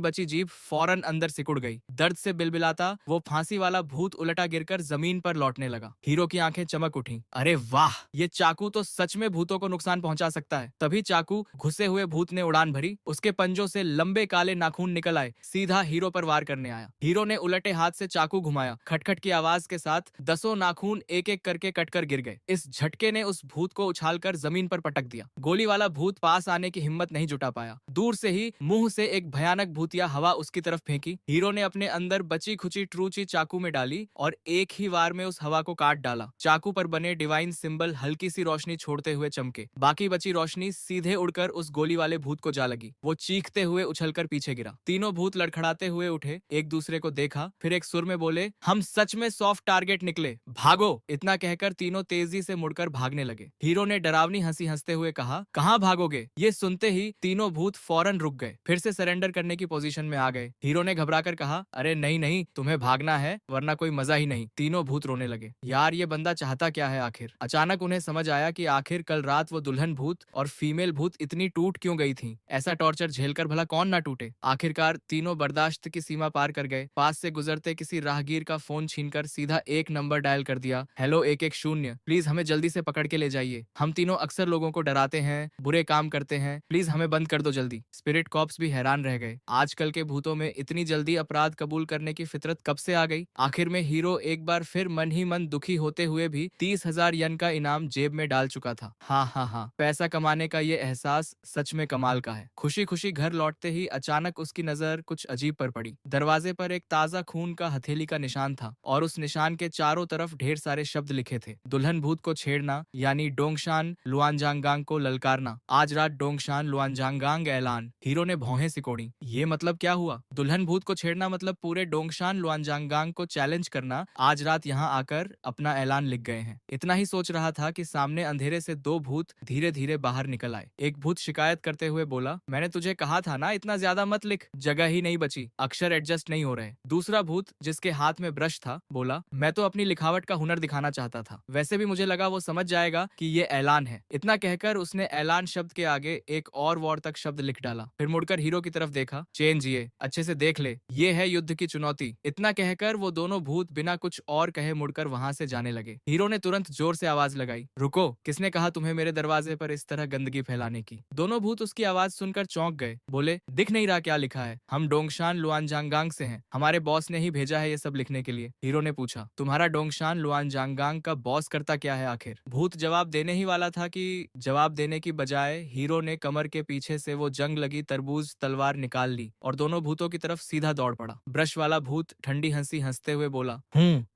बची जीभ फौरन अंदर सिकुड़ गई। दर्द से बिलबिलाता वो फांसी वाला भूत उलटा गिरकर जमीन पर लौटने लगा। हीरो की आंखें चमक उठी, अरे वाह, ये चाकू तो सच में भूतों को नुकसान पहुंचा सकता है। तभी चाकू घुसे हुए भूत ने उड़ान भरी, उसके पंजों से लंबे काले नाखून निकल आए, सीधा हीरो पर वार करने आया। हीरो ने उलटे हाथ से चाकू घुमाया, खटखट की आवाज के साथ 10 नाखून एक एक करके कटकर गिर गए। इस झटके ने उस भूत को उछालकर जमीन पर पटक दिया। गोली वाला भूत पास आने की हिम्मत नहीं जुटा पाया। दूर से ही मुंह से एक भयानक भूतिया हवा उसकी तरफ फेंकी। हीरो ने अपने अंदर बची खुची ट्रूची चाकू में डाली और एक ही वार में उस हवा को काट डाला। चाकू पर बने डिवाइन सिंबल हल्की सी रोशनी छोड़ते हुए चमके। बाकी बची रोशनी सीधे उड़कर उस गोली वाले भूत को जा लगी। वो चीखते हुए उछलकर पीछे गिरा। तीनों भूत लड़खड़ाते हुए उठे, एक दूसरे को देखा, फिर एक सुर में बोले, हम सच में सॉफ्ट टारगेट निकले, भागो। इतना कहकर तीनों तेजी से मुड़कर भागने लगे। हीरो ने डरावनी हंसी हंसते हुए कहा, कहाँ भागोगे? ये सुनते ही तीनों भूत फौरन रुक गए, फिर से सरेंडर करने की पोजीशन में आ गए। हीरो ने घबराकर कहा, अरे नहीं नहीं, तुम्हें भागना है वरना कोई मजा ही नहीं। तीनों भूत रोने लगे। यार ये बंदा चाहता क्या है आखिर? अचानक उन्हें समझ आया कि आखिर कल रात वो दुल्हन भूत और फीमेल भूत इतनी टूट क्यों गई थी। ऐसा टॉर्चर झेलकर भला कौन ना टूटे। आखिरकार तीनों बर्दाश्त की सीमा पार कर गए। पास से गुजरते किसी राहगीर का फोन छीनकर सीधा एक नंबर डायल कर दिया, हेलो 110, प्लीज हमें जल्दी से पकड़ के ले जाइए। हम तीनों अक्सर लोगों को डराते हैं, बुरे काम करते हैं, प्लीज हमें बंद कर दो जल्दी। स्पिरिट कॉप्स भी हैरान रह गए, आजकल के भूतों में इतनी जल्दी अपराध कबूल करने की फितरत कब से आ गई। आखिर में हीरो एक बार फिर मन ही मन दुखी होते हुए भी 30,000 यन का इनाम जेब में डाल चुका था। हाँ, पैसा कमाने का ये एहसास सच में कमाल का है। खुशी खुशी घर लौटते ही अचानक उसकी नजर कुछ अजीब पर पड़ी। दरवाजे पर एक ताजा खून का हथेली का निशान था और उस निशान के चारों तरफ ढेर सारे शब्द लिखे थे, दुल्हन भूत को छेड़ना यानी डोंगशान लुआनजांगांग को ललकारना, आज रात डोंगशान लुआनजांगांग ऐलान। हीरो ने भौहें सिकोड़ी, ये मतलब क्या हुआ? दुल्हन भूत को छेड़ना मतलब पूरे डोंगशान लुआनजांगांग को चैलेंज करना, आज रात यहाँ आकर अपना ऐलान लिख गए हैं। इतना ही सोच रहा था कि सामने अंधेरे से दो भूत धीरे धीरे बाहर निकल आए। एक भूत शिकायत करते हुए बोला, मैंने तुझे कहा था ना इतना ज्यादा मत लिख, जगह ही नहीं बची, अक्षर एडजस्ट नहीं हो रहे। दूसरा भूत जिसके हाथ में ब्रश था बोला, मैं तो अपनी लिखावट का हुनर दिखाना चाहता था, वैसे भी मुझे लगा वो समझ जाएगा कि ये ऐलान है। इतना कहकर उसने ऐलान शब्द के आगे एक और वॉर तक शब्द लिख डाला। फिर मुड़कर हीरो की तरफ देखा, चेंज ये अच्छे से देख ले, ये है युद्ध की चुनौती। इतना कहकर वो दोनों भूत बिना कुछ और कहे मुड़कर वहां से जाने लगे। हीरो ने तुरंत जोर से आवाज लगाई, रुको, किसने कहा तुम्हें मेरे दरवाजे पर इस तरह गंदगी फैलाने की? दोनों भूत उसकी आवाज सुनकर चौंक गए। बोले, दिख नहीं रहा क्या लिखा है? हम डोंगशान लुआनजांगांग से हैं। हमारे बॉस ने ही भेजा है ये सब लिखने के लिए। हीरो ने पूछा, तुम्हारा डोंगशान लुआनजांगांग का बॉस करता क्या है आखिर? भूत जवाब देने ही वाला था कि जवाब देने की बजाय हीरो ने कमर के पीछे से वो जंग लगी तरबूज तलवार निकाल ली और दोनों भूतों की तरफ सीधा दौड़ पड़ा। ब्रश वाला भूत ठंडी हंसी हंसते हुए बोला,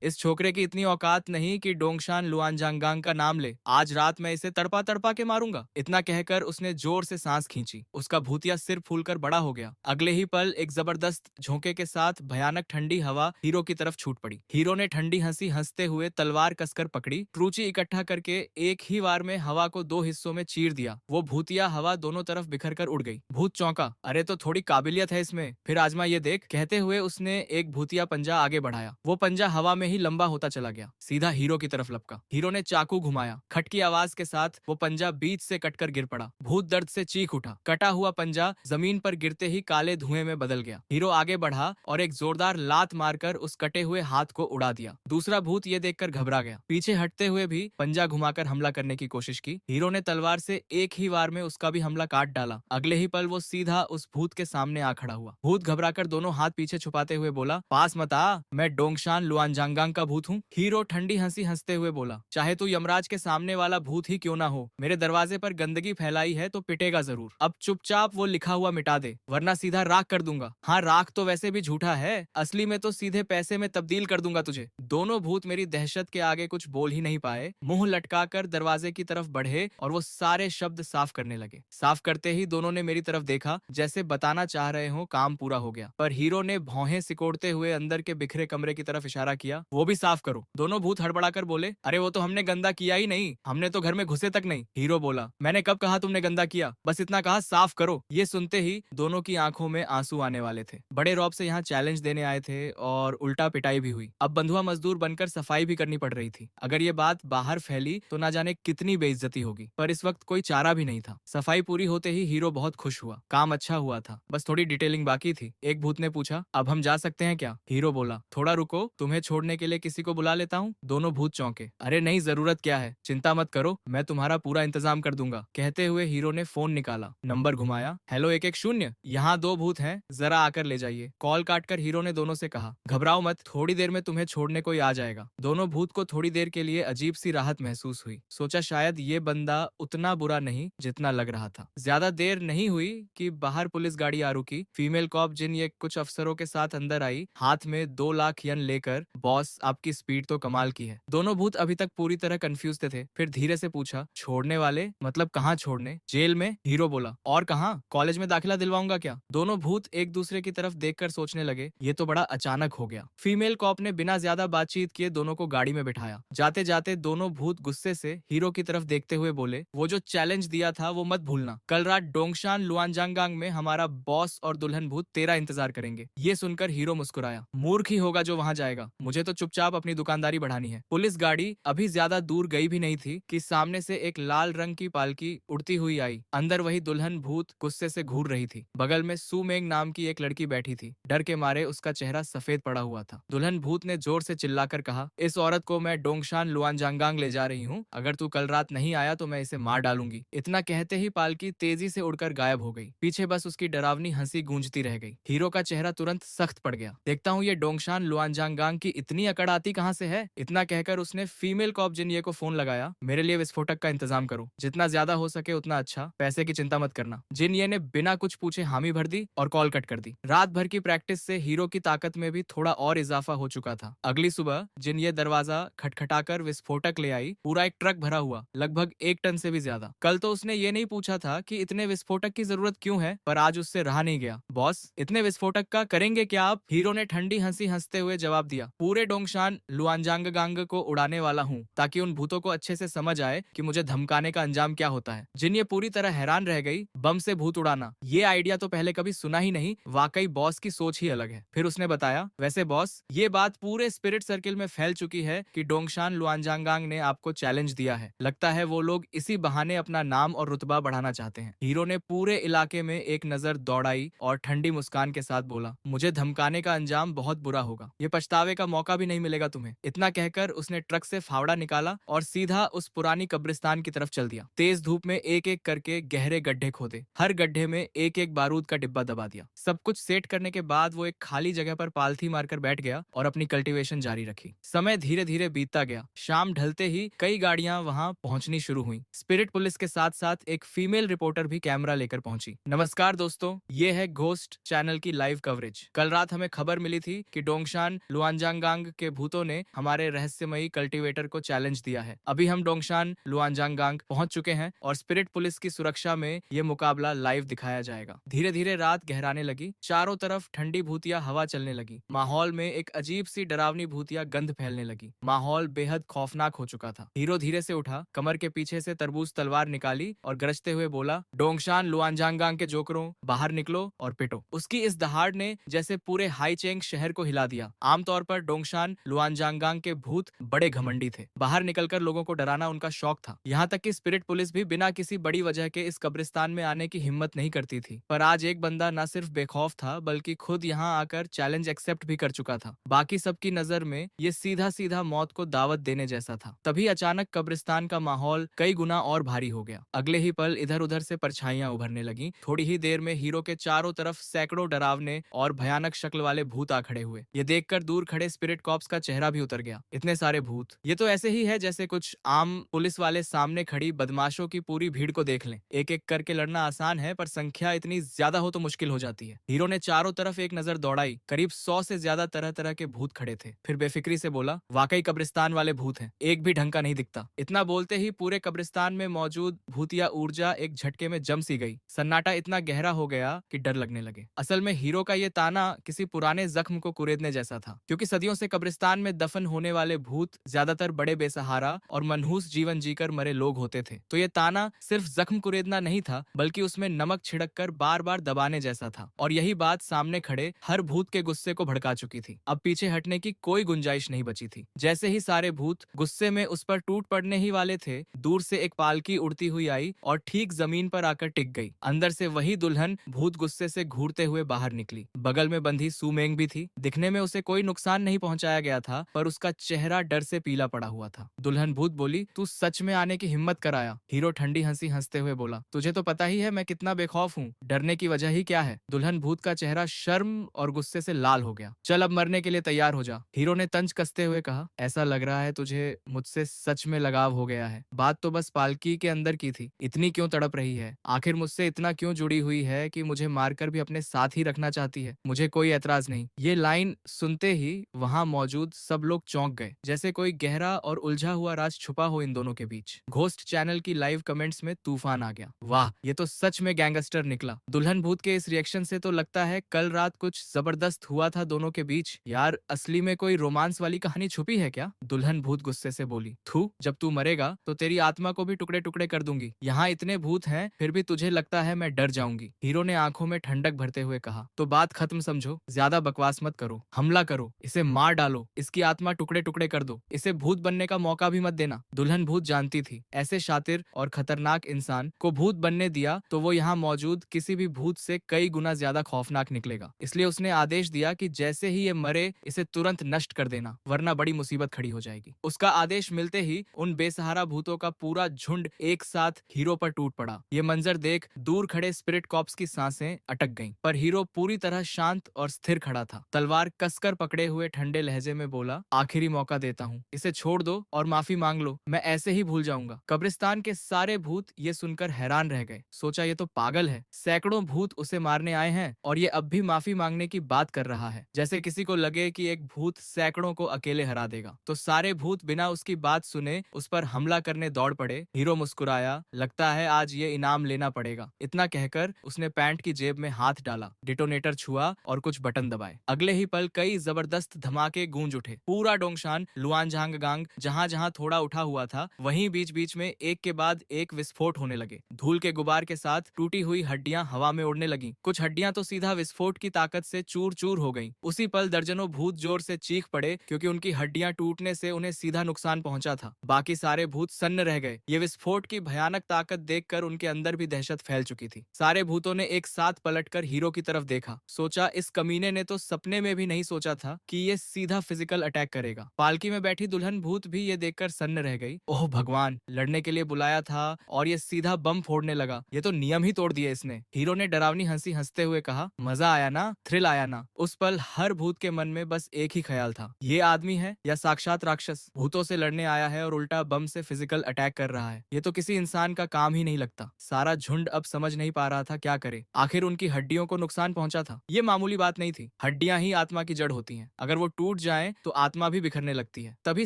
इस छोकरे की इतनी औकात नहीं कि डोंगशान लुआनजांगांग का नाम ले। आज रात मैं इसे तड़पा तड़पा के मारूंगा। इतना कहकर उसने जोर से सांस खींची। उसका भूतिया सिर फूलकर बड़ा हो गया। अगले ही पल एक जबरदस्त झोंके के साथ भयानक ठंडी हवा हीरो की तरफ छूट पड़ी। हीरो ने ठंडी हंसी हंसते हुए तलवार कसकर पकड़ी, ट्रूची इकट्ठा करके एक ही वार में हवा को दो हिस्सों में चीर दिया। वो भूतिया हवा दोनों तरफ बिखर कर उड़ गई। भूत चौंका, अरे तो थोड़ी काबिलियत है इसमें, फिर आजमा ये देख। कहते हुए उसने एक भूतिया पंजा आगे बढ़ाया। वो पंजा हवा में ही लंबा होता चला गया, सीधा हीरो की तरफ लपका। हीरो ने चाकू घुमाया। खट की आवाज के साथ वो पंजा बीच से कटकर गिर पड़ा। भूत दर्द से चीख उठा। कटा हुआ पंजा जमीन पर गिरते ही काले धुएं में बदल गया। हीरो आगे बढ़ा और एक जोरदार लात मारकर उस कटे हुए हाथ को उड़ा दिया। दूसरा भूत ये देखकर घबरा गया। पीछे हटते हुए भी पंजा घुमाकर हमला करने की कोशिश की। हीरो ने तलवार से एक ही वार में उसका भी हमला काट डाला। अगले ही पल वो सीधा उस भूत के सामने आ खड़ा हुआ। भूत घबराकर दोनों हाथ पीछे छुपाते हुए बोला, पास मत आ, मैं डोंगशान लुआनजांगांग का भूत हूँ। हीरो ठंडी हंसी हंसते हुए बोला, चाहे तू यमराज के सामने वाला भूत ही क्यों ना हो, मेरे दरवाजे पर गंदगी फैलाई है तो पिटेगा जरूर। अब चुपचाप वो लिखा हुआ मिटा दे, वरना सीधा राख कर दूंगा। हाँ, राख तो वैसे भी झूठा है, असली में तो सीधे पैसे में तब्दील कर दूंगा तुझे। दोनों भूत मेरी दहशत के आगे कुछ बोल ही नहीं पाए। मुंह लटकाकर दरवाजे की तरफ बढ़े और वो सारे शब्द साफ करने लगे। साफ करते ही दोनों ने मेरी तरफ देखा, जैसे बताना चाह रहे हो काम पूरा हो गया। पर हीरो ने भौहें सिकोड़ते हुए अंदर के बिखरे कमरे की तरफ इशारा किया, वो भी साफ करो। दोनों भूत हड़बड़ाकर बोले, अरे वो तो हमने गंदा किया ही नहीं, हमने तो घर में घुसे तक नहीं। हीरो बोला, मैंने कब कहा तुमने गंदा किया, बस इतना कहा साफ करो। ये सुनते ही दोनों की आंखों में आंसू आने वाले थे। बड़े रौब से यहाँ चैलेंज देने आए थे और उल्टा पिटाई भी हुई। अब बंधुआ मजदूर बनकर सफाई भी करनी पड़ रही थी। अगर ये बात बाहर फैली तो ना जाने कितनी बेइज्जती होगी, पर इस वक्त कोई चारा भी नहीं था। सफाई पूरी होते ही हीरो बहुत खुश हुआ। काम अच्छा हुआ था, बस थोड़ी डिटेलिंग बाकी थी। एक भूत ने पूछा, अब हम जा सकते हैं क्या? हीरो बोला, थोड़ा रुको, तुम्हें छोड़ने के लिए किसी को बुला लेता हूँ। दोनों भूत चौंके, अरे नहीं, जरूरत क्या है, चिंता मत करो, मैं तुम्हारा पूरा इंतजाम कर दूंगा। कहते हुए हीरो ने फोन निकाला, नंबर घुमाया, हेलो 110, यहाँ दो भूत हैं, जरा आकर ले जाइए। कॉल काटकर हीरो ने दोनों से कहा, घबराओ मत, थोड़ी देर में तुम्हें छोड़ने कोई आ जाएगा। दोनों भूत को थोड़ी देर के लिए अजीब सी राहत महसूस हुई। सोचा शायद ये बंदा उतना बुरा नहीं जितना लग रहा था। ज्यादा देर नहीं हुई कि बाहर पुलिस गाड़ी आ रुकी। फीमेल कॉप जिन ये कुछ अफसरों के साथ अंदर आई, हाथ में 2 लाख यन लेकर। बॉस, आपकी स्पीड तो कमाल की है। दोनों भूत अभी तक पूरी तरह कंफ्यूज थे। फिर धीरे से पूछा, छोड़ने वाले मतलब कहाँ छोड़ने? जेल में? हीरो बोला, और कहाँ, कॉलेज में दाखिला दिलवाऊंगा क्या? दोनों भूत एक दूसरे की तरफ देखकर सोचने लगे, ये तो बड़ा अचानक हो गया। फीमेल कॉप ने बिना ज्यादा बातचीत किए दोनों को गाड़ी में बिठाया। जाते जाते दोनों भूत गुस्से से हीरो की तरफ देखते हुए बोले, वो जो चैलेंज दिया था वो मत भूलना। कल रात डोंगशान लुआनजांगांग में हमारा बॉस और दुल्हन भूत तेरा इंतजार करेंगे। ये सुनकर हीरो मुस्कुराया, मूर्ख ही होगा जो वहां जाएगा, मुझे तो चुपचाप अपनी दुकानदारी बढ़ानी है। पुलिस गाड़ी अभी ज्यादा दूर गई भी नहीं थी कि सामने से एक लाल रंग की पालकी उड़ती हुई आई। अंदर वही दुल्हन भूत गुस्से से घूर रही थी। बगल में सुमेंग नाम की एक लड़की बैठी थी। डर के मारे उसका चेहरा सफेद पड़ा हुआ था। दुल्हन भूत ने जोर से चिल्लाकर कहा, इस औरत को मैं डोंगशान लुआनजांगांग ले जा रही हूँ, अगर तू कल रात नहीं आया तो मैं इसे मार डालूंगी। इतना कहते ही पालकी तेजी से उड़कर गायब हो गई। पीछे बस उसकी डरावनी हंसी गूंजती रह गई। हीरो का चेहरा तुरंत सख्त पड़ गया। देखता हूँ ये डोंगशान लुआनजांगांग की इतनी अकड़ आती कहाँ से है। इतना कहकर उसने फीमेल कॉप जिन्ये को फोन लगाया, मेरे लिए विस्फोटक का इंतजाम करो, जितना ज्यादा हो सके उतना अच्छा, पैसे की चिंता मत करना। जिन्ये ने बिना कुछ पूछे हामी भर दी और कॉल कट कर दी। रात भर की प्रैक्टिस से हीरो की ताकत में भी थोड़ा और इजाफा हो चुका था। अगली सुबह जिन्ये दरवाजा खटखटाकर विस्फोटक ले आई, पूरा एक ट्रक भरा हुआ, लगभग 1 टन से भी ज्यादा। कल तो उसने ये नहीं पूछा था कि इतने विस्फोटक की जरूरत क्यों है, पर आज उससे रहा नहीं गया। बॉस, इतने विस्फोटक का करेंगे क्या आप? हीरो ने ठंडी हंसी हंसते हुए जवाब दिया, पूरे डोंगशान लुआनजांगांग को उड़ाने वाला हूँ, ताकि उन भूतों को अच्छे से समझ आए कि मुझे धमकाने का अंजाम क्या होता है। जिन्ये पूरी तरह हैरान रह गई, बम से भूत उड़ाना, ये आइडिया तो पहले कभी सुना ही नहीं, वाकई बॉस की सोच ही अलग है। फिर उसने बताया, वैसे बॉस, ये बात पूरे स्पिरिट सर्किल में फैल चुकी है कि डोंगशान लुआनजांगांग ने आपको चैलेंज दिया है। लगता है वो लोग इसी बहाने अपना नाम और रुतबा बढ़ाना चाहते हैं। हीरो ने पूरे इलाके में एक नजर दौड़ाई और ठंडी मुस्कान के साथ बोला, मुझे धमकाने का अंजाम बहुत बुरा होगा, ये पछतावे का मौका भी नहीं मिलेगा तुम्हें। इतना कहकर उसने ट्रक से फावड़ा निकाला और सीधा उस पुरानी कब्रिस्तान की तरफ चल दिया। तेज धूप में एक एक करके गहरे गड्ढे गड्ढे खोदे, हर गड्ढे में एक एक बारूद का डिब्बा दबा दिया। सब कुछ सेट करने के बाद वो एक खाली जगह पर पालथी मारकर बैठ गया और अपनी कल्टीवेशन जारी रखी। समय धीरे धीरे बीतता गया। शाम ढलते ही कई गाड़ियां वहां पहुंचनी शुरू हुई। स्पिरिट पुलिस के साथ साथ एक फीमेल रिपोर्टर भी कैमरा लेकर पहुंची। नमस्कार दोस्तों, ये है घोस्ट चैनल की लाइव कवरेज। कल रात हमें खबर मिली थी कि डोंगशान लुआनजांगांग के भूतों ने हमारे रहस्यमयी कल्टीवेटर को चैलेंज दिया है। अभी हम डोंगशान लुआनजांगांग पहुंच चुके हैं और स्पिरिट पुलिस की सुरक्षा में ये मुकाबला लाइव दिखाया जाएगा। धीरे धीरे रात गहराने लगी। चारों तरफ ठंडी भूतिया हवा चलने लगी। माहौल में एक अजीब सी डरावनी भूतिया गंध फैलने लगी। माहौल बेहद खौफनाक हो चुका था। हीरो धीरे से उठा, कमर के पीछे से तरबूज तलवार निकाली और गरजते हुए बोला, डोंगशान लुआनजांगांग के जोकरों, बाहर निकलो और पिटो। उसकी इस दहाड़ ने जैसे पूरे हाईचेंग शहर को हिला दिया। आमतौर पर डोंगशान लुआनजांगांग के भूत बड़े घमंडी थे। बाहर निकलकर लोगों को डराना उनका शौक था। यहाँ तक कि स्पिरिट पुलिस भी बिना किसी बड़ी वजह के इस कब्रिस्तान में आने की हिम्मत नहीं करती थी। पर आज एक बंदा न सिर्फ बेखौफ था बल्कि खुद यहाँ आकर चैलेंज एक्सेप्ट भी कर चुका था। बाकी सबकी नजर में ये सीधा सीधा मौत को दावत देने जैसा था। तभी अचानक कब्रिस्तान का माहौल कई गुना और भारी हो गया। अगले ही पल इधर उधर से परछाइयां उभरने लगी। थोड़ी ही देर में हीरो के चारों तरफ सैकड़ों डरावने और भयानक शक्ल वाले भूत आ खड़े हुए। ये देखकर दूर खड़े स्पिरिट कॉप्स का चेहरा भी उतर गया। इतने सारे भूत, ये तो ऐसे ही है जैसे कुछ आम पुलिस वाले सामने खड़ी बदमाशों की पूरी भीड़ को देख लें। एक एक करके लड़ना आसान है, पर संख्या इतनी ज्यादा हो तो मुश्किल हो जाती है। हीरो ने चारों तरफ एक नजर दौड़ाई। करीब 100 से ज्यादा तरह तरह के भूत खड़े थे। फिर बेफिक्री से बोला, वाकई कब्रिस्तान वाले भूत हैं, एक भी ढंग का नहीं दिखता। इतना बोलते ही पूरे कब्रिस्तान में मौजूद भूतिया ऊर्जा एक झटके में जम सी गई। सन्नाटा इतना गहरा हो गया कि डर लगने लगे। असल में हीरो का ये ताना किसी पुराने जख्म को कुरेदने जैसा था, क्योंकि सदियों से कब्रिस्तान में दफन होने वाले भूत ज्यादातर बड़े बेसहारा और मनहूस जीवन जीकर मरे लोग होते थे। तो ये ताना सिर्फ जख्म कुरेदना नहीं था, बल्कि उसमें नमक छिड़क कर बार बार दबाने जैसा था। और यही बात सामने खड़े हर भूत के गुस्से को भड़का चुकी थी। अब पीछे हटने की कोई गुंजाइश नहीं बची थी। जैसे ही सारे भूत गुस्से में उस पर टूट पड़ने ही वाले थे, दूर से एक पालकी उड़ती हुई आई और ठीक जमीन पर आकर टिक गई। अंदर से वही दुल्हन भूत गुस्से से घूरते हुए बाहर निकली। बगल में बंधी सुमेंग भी थी। दिखने में उसे कोई नुकसान नहीं पहुंचाया गया था, पर उसका चेहरा डर से पीला पड़ा हुआ था। दुल्हन भूत बोली, तू सच में आने की हिम्मत कराया। हीरो ठंडी हंसी हंसते हुए बोला, तुझे तो पता ही है मैं कितना बेखौफ हूँ, डरने की वजह ही क्या है। दुल्हन भूत का चेहरा शर्म और गुस्से से लाल हो गया। चल अब मरने के लिए तैयार हो जा। हीरो ने तंज कसते हुए कहा, ऐसा लग रहा है तुझे मुझसे सच में लगाव हो गया है। बात तो बस पालकी के अंदर की थी, इतनी क्यों तड़प रही है? आखिर मुझसे इतना क्यों जुड़ी हुई है कि मुझे मारकर भी अपने साथ ही रखना चाहती है? मुझे कोई ऐतराज नहीं। ये लाइन सुनते ही वहां मौजूद सब लोग चौंक गए, जैसे कोई गहरा और उलझा हुआ राज छुपा हो इन दोनों के बीच। घोस्ट चैनल की लाइव कमेंट्स में तूफान आ गया। वाह, ये तो सच में गैंगस्टर निकला। दुल्हन भूत के इस रिएक्शन से तो लगता है कल रात कुछ जबरदस्त हुआ था दोनों के बीच। यार, असली में कोई रोमांस वाली कहानी छुपी है क्या? दुल्हन भूत गुस्से से बोली, थू, जब तू मरेगा तो तेरी आत्मा को भी टुकड़े टुकड़े कर दूंगी। यहाँ इतने भूत हैं, फिर भी तुझे लगता है मैं डर जाऊंगी? हीरो ने आंखों में ठंडक भरते हुए कहा, तो बात खत्म समझो, ज्यादा बकवास मत करो, हमला करो, इसे मार डालो, इसकी आत्मा टुकड़े टुकड़े कर दो, इसे भूत बनने का मौका भी मत देना। दुल्हन भूत जानती थी, ऐसे शातिर और खतरनाक इंसान को भूत बनने दिया तो वो यहाँ मौजूद किसी भी भूत से कई गुना ज्यादा खौफनाक निकलेगा। इसलिए उसने आदेश दिया कि जैसे ही ये मरे इसे तुरंत नष्ट कर देना, वरना बड़ी मुसीबत खड़ी हो जाएगी। उसका आदेश मिलते ही उन बेसहारा भूतों का पूरा झुंड एक साथ हीरो पर टूट पड़ा। ये मंजर देख दूर खड़े स्पिरिट कॉप्स की सांसें अटक गईं, पर हीरो पूरी तरह शांत और स्थिर खड़ा था। तलवार कसकर पकड़े हुए ठंडे लहजे में बोला, आखिरी मौका देता हूँ, इसे छोड़ दो और माफी मांग लो, मैं ऐसे ही भूल जाऊंगा। कब्रिस्तान के सारे भूत ये सुनकर हैरान रह गए। सोचा ये तो पागल है, सैकड़ों भूत उसे मारने आए हैं और ये अब भी माफी मांगने की बात कर रहा है, जैसे किसी को लगे कि एक भूत सैकड़ों को अकेले हरा देगा। तो सारे भूत बिना उसकी बात सुने उस पर हमला करने दौड़ पड़े। हीरो मुस्कुराया, लगता है आज ये इनाम लेना पड़ेगा। इतना कहकर उसने पैंट की जेब में हाथ डाला, डिटोनेटर छुआ और कुछ बटन दबाए। अगले ही पल कई जबरदस्त धमाके गूंज उठे। पूरा डोंगशान लुआनजांगांग जहां जहां थोड़ा उठा हुआ था, वहीं बीच बीच में एक के बाद एक विस्फोट होने लगे। धूल के गुबार के साथ टूटी हुई हड्डियां हवा में उड़ने लगी। कुछ हड्डियां तो सीधा विस्फोट की ताकत से चूर चूर हो गईं। उसी पल दर्जनों भूत जोर से चीख पड़े, क्योंकि उनकी हड्डियां टूटने से उन्हें सीधा नुकसान पहुंचा था। बाकी सारे भूत सन्न रह गए। ये विस्फोट की भयानक ताकत देखकर उनके अंदर भी दहशत फैल चुकी थी। सारे भूतों ने एक साथ पलटकर हीरो की तरफ देखा। सोचा इस कमीने ने तो सपने में भी नहीं सोचा था कि ये सीधा फिजिकल अटैक करेगा। पालकी में बैठी दुल्हन भूत भी ये देखकर सन्न रह गई। ओह भगवान, लड़ने के लिए बुलाया था और ये सीधा बम फोड़ने लगा लगा, ये तो नियम ही तोड़ दिए इसने। हीरो ने डरावनी हंसी हंसते हुए कहा, मजा आया ना, थ्रिल आया ना। उस पल हर भूत के मन में बस एक ही ख्याल था, ये आदमी है या साक्षात राक्षस, भूतों से लड़ने आया है और उल्टा बम से फिजिकल अटैक कर रहा है। ये तो किसी इंसान का काम ही नहीं लगता। सारा झुंड अब समझ नहीं पा रहा था क्या करे। आखिर उनकी हड्डियों को नुकसान पहुंचा था। ये मामूली बात नहीं थी। हड्डियां ही आत्मा की जड़ होती हैं। अगर वो टूट जाएं तो आत्मा भी बिखरने लगती है। तभी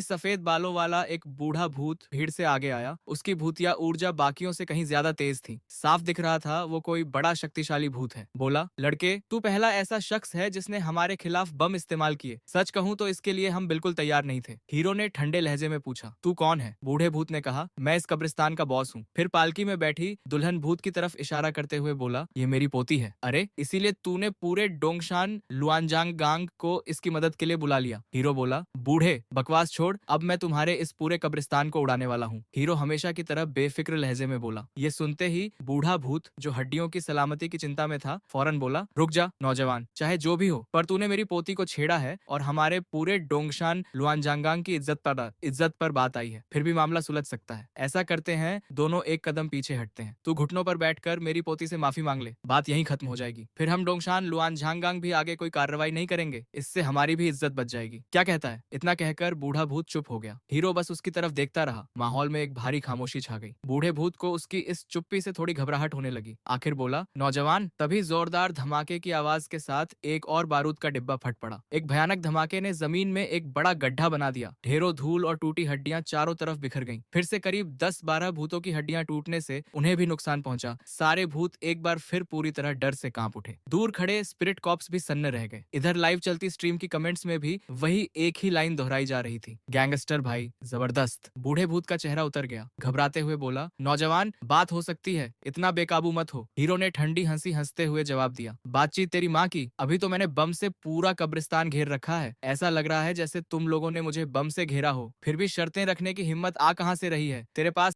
सफेद बालों वाला एक बूढ़ा भूत भीड़ से आगे आया। उसकी भूतिया ऊर्जा बाकियों से कहीं ज्यादा तेज थी। साफ दिख रहा था वो कोई बड़ा शक्तिशाली भूत है। बोला, लड़के, तू पहला ऐसा शख्स है जिसने हमारे खिलाफ बम इस्तेमाल किए। सच कहूं तो इसके लिए हम बिल्कुल तैयार नहीं थे। हीरो ने ठंडे लहजे में पूछा, तू कौन है? बूढ़े भूत ने कहा, मैं इस कब्रिस्तान का बॉस हूँ। फिर पालकी में बैठी दुल्हन भूत की तरफ इशारा करते हुए बोला, ये मेरी पोती है। अरे, इसीलिए तूने पूरे डोंगशान लुआनजांग गांग को इसकी मदद के लिए बुला लिया? हीरो बोला, बूढ़े, बकवास छोड़, अब मैं तुम्हारे इस पूरे कब्रिस्तान को उड़ाने वाला हूँ। हीरो हमेशा की तरह बेफिक्र लहजे में बोला। ये सुनते ही बूढ़ा भूत, जो हड्डियों की सलामती की चिंता में था, फौरन बोला, रुक जा नौजवान, चाहे जो भी हो, पर तूने मेरी पोती को छेड़ा है और हमारे पूरे डोंगशान लुआनजांगांग की इज्जत पर बात आई है। फिर भी मामला सुलझ सकता है। ऐसा करते हैं, दोनों एक कदम पीछे हटते हैं। तू घुटनों पर बैठकर मेरी पोती से माफी मांग ले, बात यहीं खत्म हो जाएगी। फिर हम डोंगशान लुआनझांगांग भी आगे कोई कार्रवाई नहीं करेंगे। इससे हमारी भी इज्जत बच जाएगी। क्या कहता है? इतना कहकर बूढ़ा भूत चुप हो गया। हीरो बस उसकी तरफ देखता रहा। माहौल में एक भारी खामोशी छा गई। बूढ़े भूत को उसकी इस चुप्पी से थोड़ी घबराहट होने लगी। आखिर बोला, नौजवान। तभी जोरदार धमाके की आवाज के साथ एक और बारूद का डिब्बा फट पड़ा। एक भयानक धमाके ने जमीन में एक बड़ा गड्ढा बना दिया। ढेरों धूल और टूटी हड्डियां चारों तरफ बिखर गईं। फिर से करीब 10-12 भूतों की हड्डियां टूटने से उन्हें भी नुकसान पहुंचा। सारे भूत एक बार फिर पूरी तरह डर से कांप उठे। दूर खड़े स्पिरिट कॉप्स भी सन्न रह गए। इधर लाइव चलती स्ट्रीम की कमेंट्स में भी वही एक ही लाइन दोहराई जा रही थी, गैंगस्टर भाई जबरदस्त। बूढ़े भूत का चेहरा उतर गया। घबराते हुए बोला, नौजवान, बात हो सकती है, इतना बेकाबू मत हो। हीरो ने ठंडी हंसी हंसते हुए जवाब दिया, बातचीत तेरी माँ की। अभी तो मैंने बम से पूरा कब्रिस्तान घेर रखा है। ऐसा लग रहा है जैसे तुम लोगों ने मुझे बम से घेरा हो। फिर भी शर्तें रखने की हिम्मत आ कहां से रही है? तेरे पास